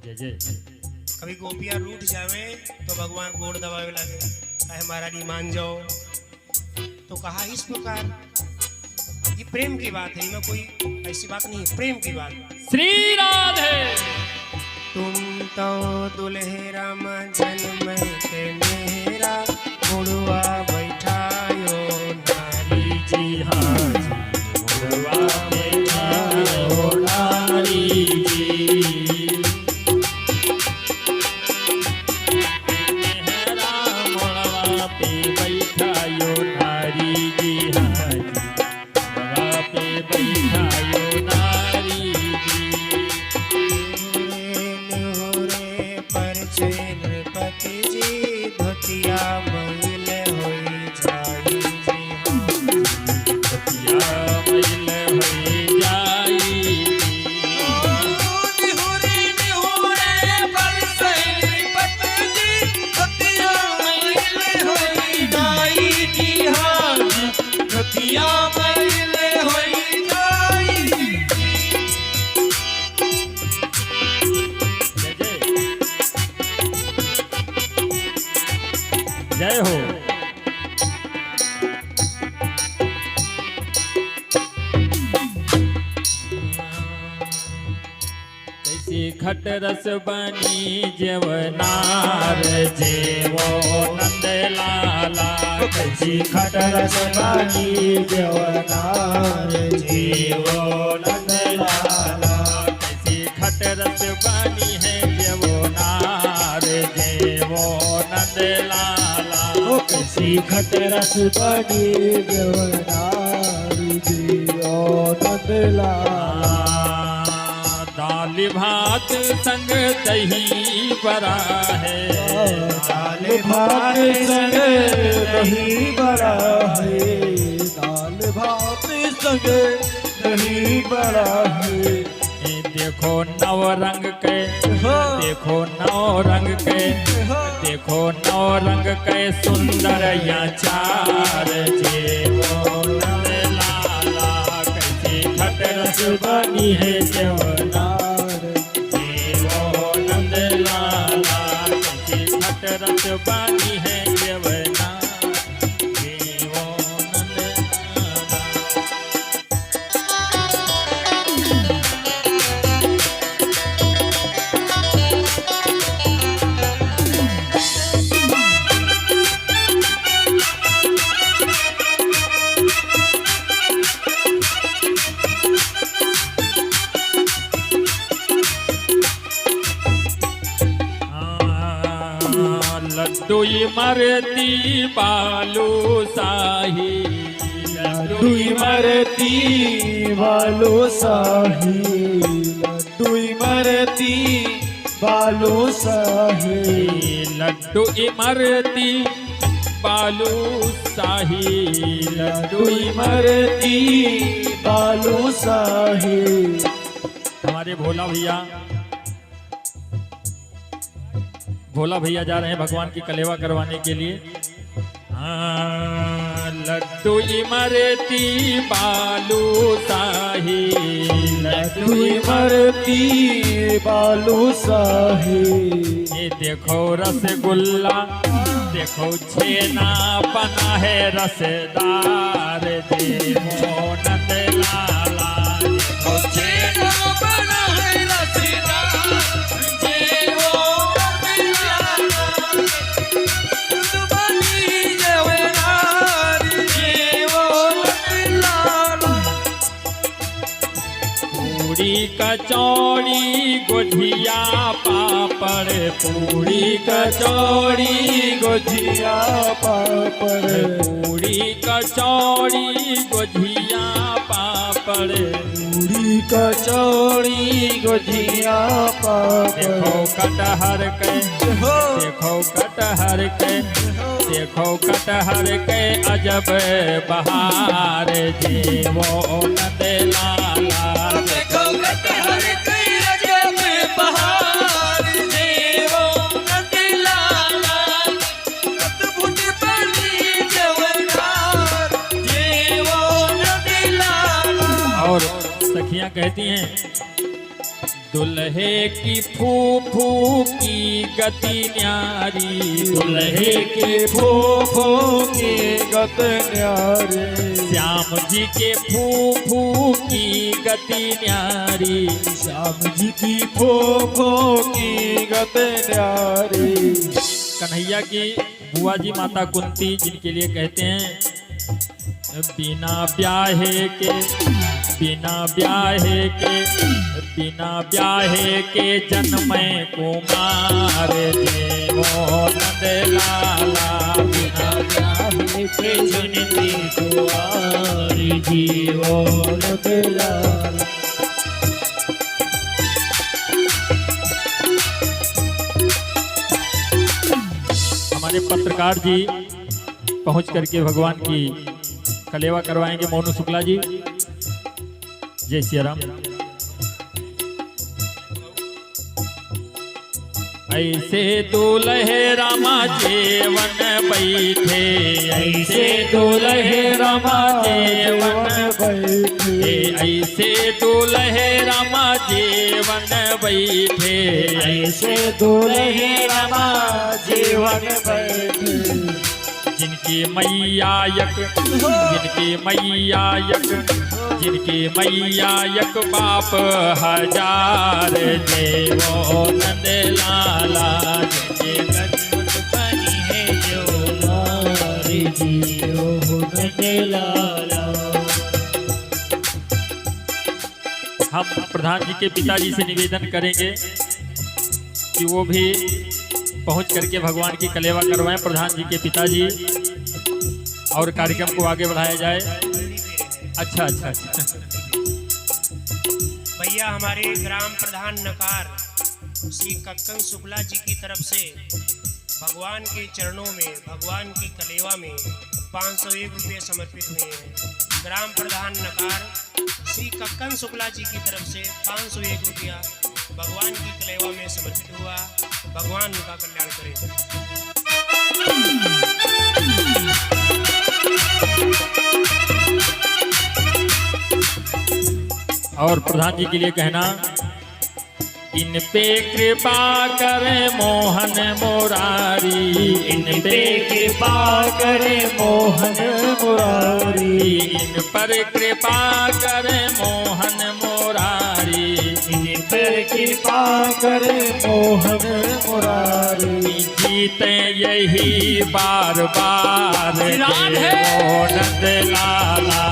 जय जय। कभी गोपियां रूठ जावे तो भगवान गोड़ दबावे लगे, कहे महारानी मान जाओ। तो कहा इस प्रकार ये प्रेम की बात है, इनमें कोई ऐसी बात नहीं है, प्रेम की बात। श्री राधे। तुम तो दुल्हे रामा जन्म के मेरा मुड़वा बैठायो नारी जी हाँ जी, मुड़वा बैठायो नारी जी। मेहरा मुड़वा पे बैठायो नारी जी हाँ जी, मुड़वा पे बैठायो नारी जी। निहुरे पर चैन पति जी धोतिया मैल होई जाई जी हाँ। या मैल होई जाई निहुरे निहुरे बरसई पतजी, कतिया मैल होई जाई जी हाँ, कतिया मैल होई जाई। जय जय हो। कैसी खट रस बनी जेवनार जेवो नंद लाला। कैसी खट रस बनी जेवनार जेवो नंद लाला। कैसी खट रस बनी है जेवनार जेवो नंद लाला। कैसी खट रस बनी देवनारी जी ओ नंदलाला। दाल भात संग दही बड़ा है। दाल भात संग दही बड़ा है, दाल भात संग दही बड़ा है। देखो नव रंग के, देखो नौ रंग के, देखो नौ रंग के सुंदर या चार जेवो नंद लाला। कैसी खट रस बनी है जेवनार जेवो नंद लाला। कैसी खट रस बनी है जेवनार जेवो नंद लाला। लड्डू इमरती बालू शाही। लड्डू इमरती बालू शाही, लड्डू इमरती बालू शाही। लड्डू इमरती बालू शाही लड्डू इमरती बालू शाही। हमारे भोला भैया जा रहे हैं भगवान की कलेवा करवाने के लिए। हाँ, लड्डू इमरती बालू शाही लड्डू इमरती बालू शाही। ये देखो रसगुल्ला देखो छेना बना है रसदार देवो नंद लाला। देखो छेना बना है रसदार देवो नंद लाला। दूध बनी जवनार देवो नंद लाला। पूरी कचौड़ी गोझिया पापड़ पूरी कचौड़ी गोझिया पापड़ पूरी कचौड़ी गोझिया पापड़ पूरी कचौड़ी गोझिया पापड़। देखो कटहर के देखो कटहर के देखो कटहर के अजब बहार जीवो नंद लाला। देखो कटहर के अजब बहार जीवो नंद लाला। अद्भुत बनी जवनार जीवो नंद लाला। और सखियां कहती हैं दुल्हे की फूफू की गति न्यारी दुल्हे के फूफू की गत न्यारी। श्याम जी के फूफू की गति न्यारी श्याम जी की फूफू की गत न्यारी। कन्हैया की बुआ जी माता कुंती जिनके लिए कहते हैं बिना ब्याहे के जन्म कुमार देवो नंद लाला। बिना ब्याहे के जनती कुमार जीवो नंद लाला। हमारे पत्रकार जी पहुंच करके भगवान की कलेवा करवाएंगे। मोनू शुक्ला जी, जय सिया राम। ऐसे दूल्हे रामा जेवन बैठे ऐसे दूल्हे रामा जेवन बैठे ऐसे दूल्हे रामा जेवन बैठे ऐसे दूल्हे रामा जीवन बैठे। जिनकी मैया यक बाप हजार देवो नंद लाला। जिनके गजमुत बनी है जो नारी जीवो नंद लाला। हम प्रधान जी के पिताजी से निवेदन करेंगे कि वो भी पहुंच करके भगवान की कलेवा करवाएं। प्रधान जी के पिताजी और कार्यक्रम को आगे बढ़ाया जाए। अच्छा। भैया हमारे ग्राम प्रधान नकार श्री कक्कन शुक्ला जी की तरफ से भगवान के चरणों में भगवान की कलेवा में 501 रुपये समर्पित हुए हैं। ग्राम प्रधान नकार श्री कक्कन शुक्ला जी की तरफ से 501 रुपया भगवान की कलेवा में समर्पित हुआ। भगवान उनका कल्याण करे। और प्रधान जी के लिए कहना इन पे कृपा करे मोहन मुरारी। इन पे कृपा करे मोहन मुरारी। इन पर कृपा करे मोहन मुरारी। इन पर कृपा करे मोहन मुरारी। जीते यही बार बार देवो नंद लाला।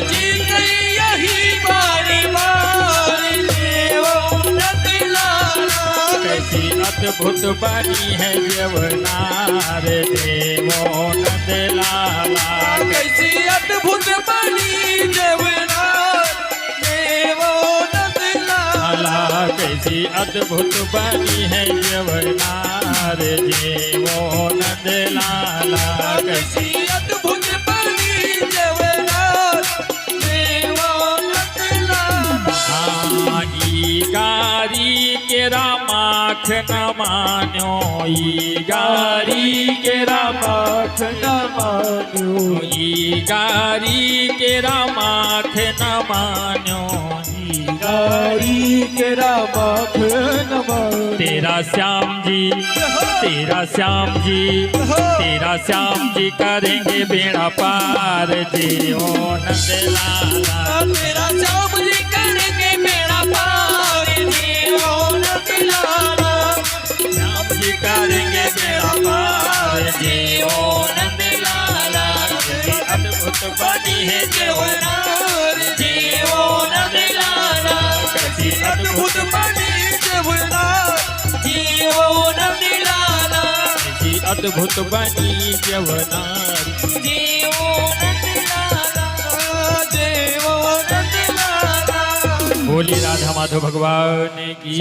जीते यही बार बार देवो नंद लाला। कैसी अद्भुत बनी है जवनार देवो नंद लाला। कैसी अद्भुत बनी जवनार देवो नंद लाला। कैसी अद्भुत बनी है यवनार जीवो नंद लाला कैसी अद्भुत बनी जवनार देवो नंद लाला। ई गारी केरा माख न मान्यो ई गारी केरा माख न मान्यो ई गारी केरा माख न मान्यो गारी केरा माख नमा तेरा श्याम जी तेरा श्याम जी तेरा श्याम जी करेंगे बेड़ा पार जीओ नंद लाला तेरा श्याम जी करेंगे बेड़ा पार जीओ नंद लाला। श्याम जी करेंगे बेड़ा पार जीओ नंद लाला कैसी अद्भुत बनी है जवनार जीओ नंद लाला। कैसी अद्भुत बनी जवनार जीओ नंद लाला। कैसी अद्भुत बनी जवनार जीओ नंद लाला जीओ नंद लाला। बोली राधा माधव भगवान की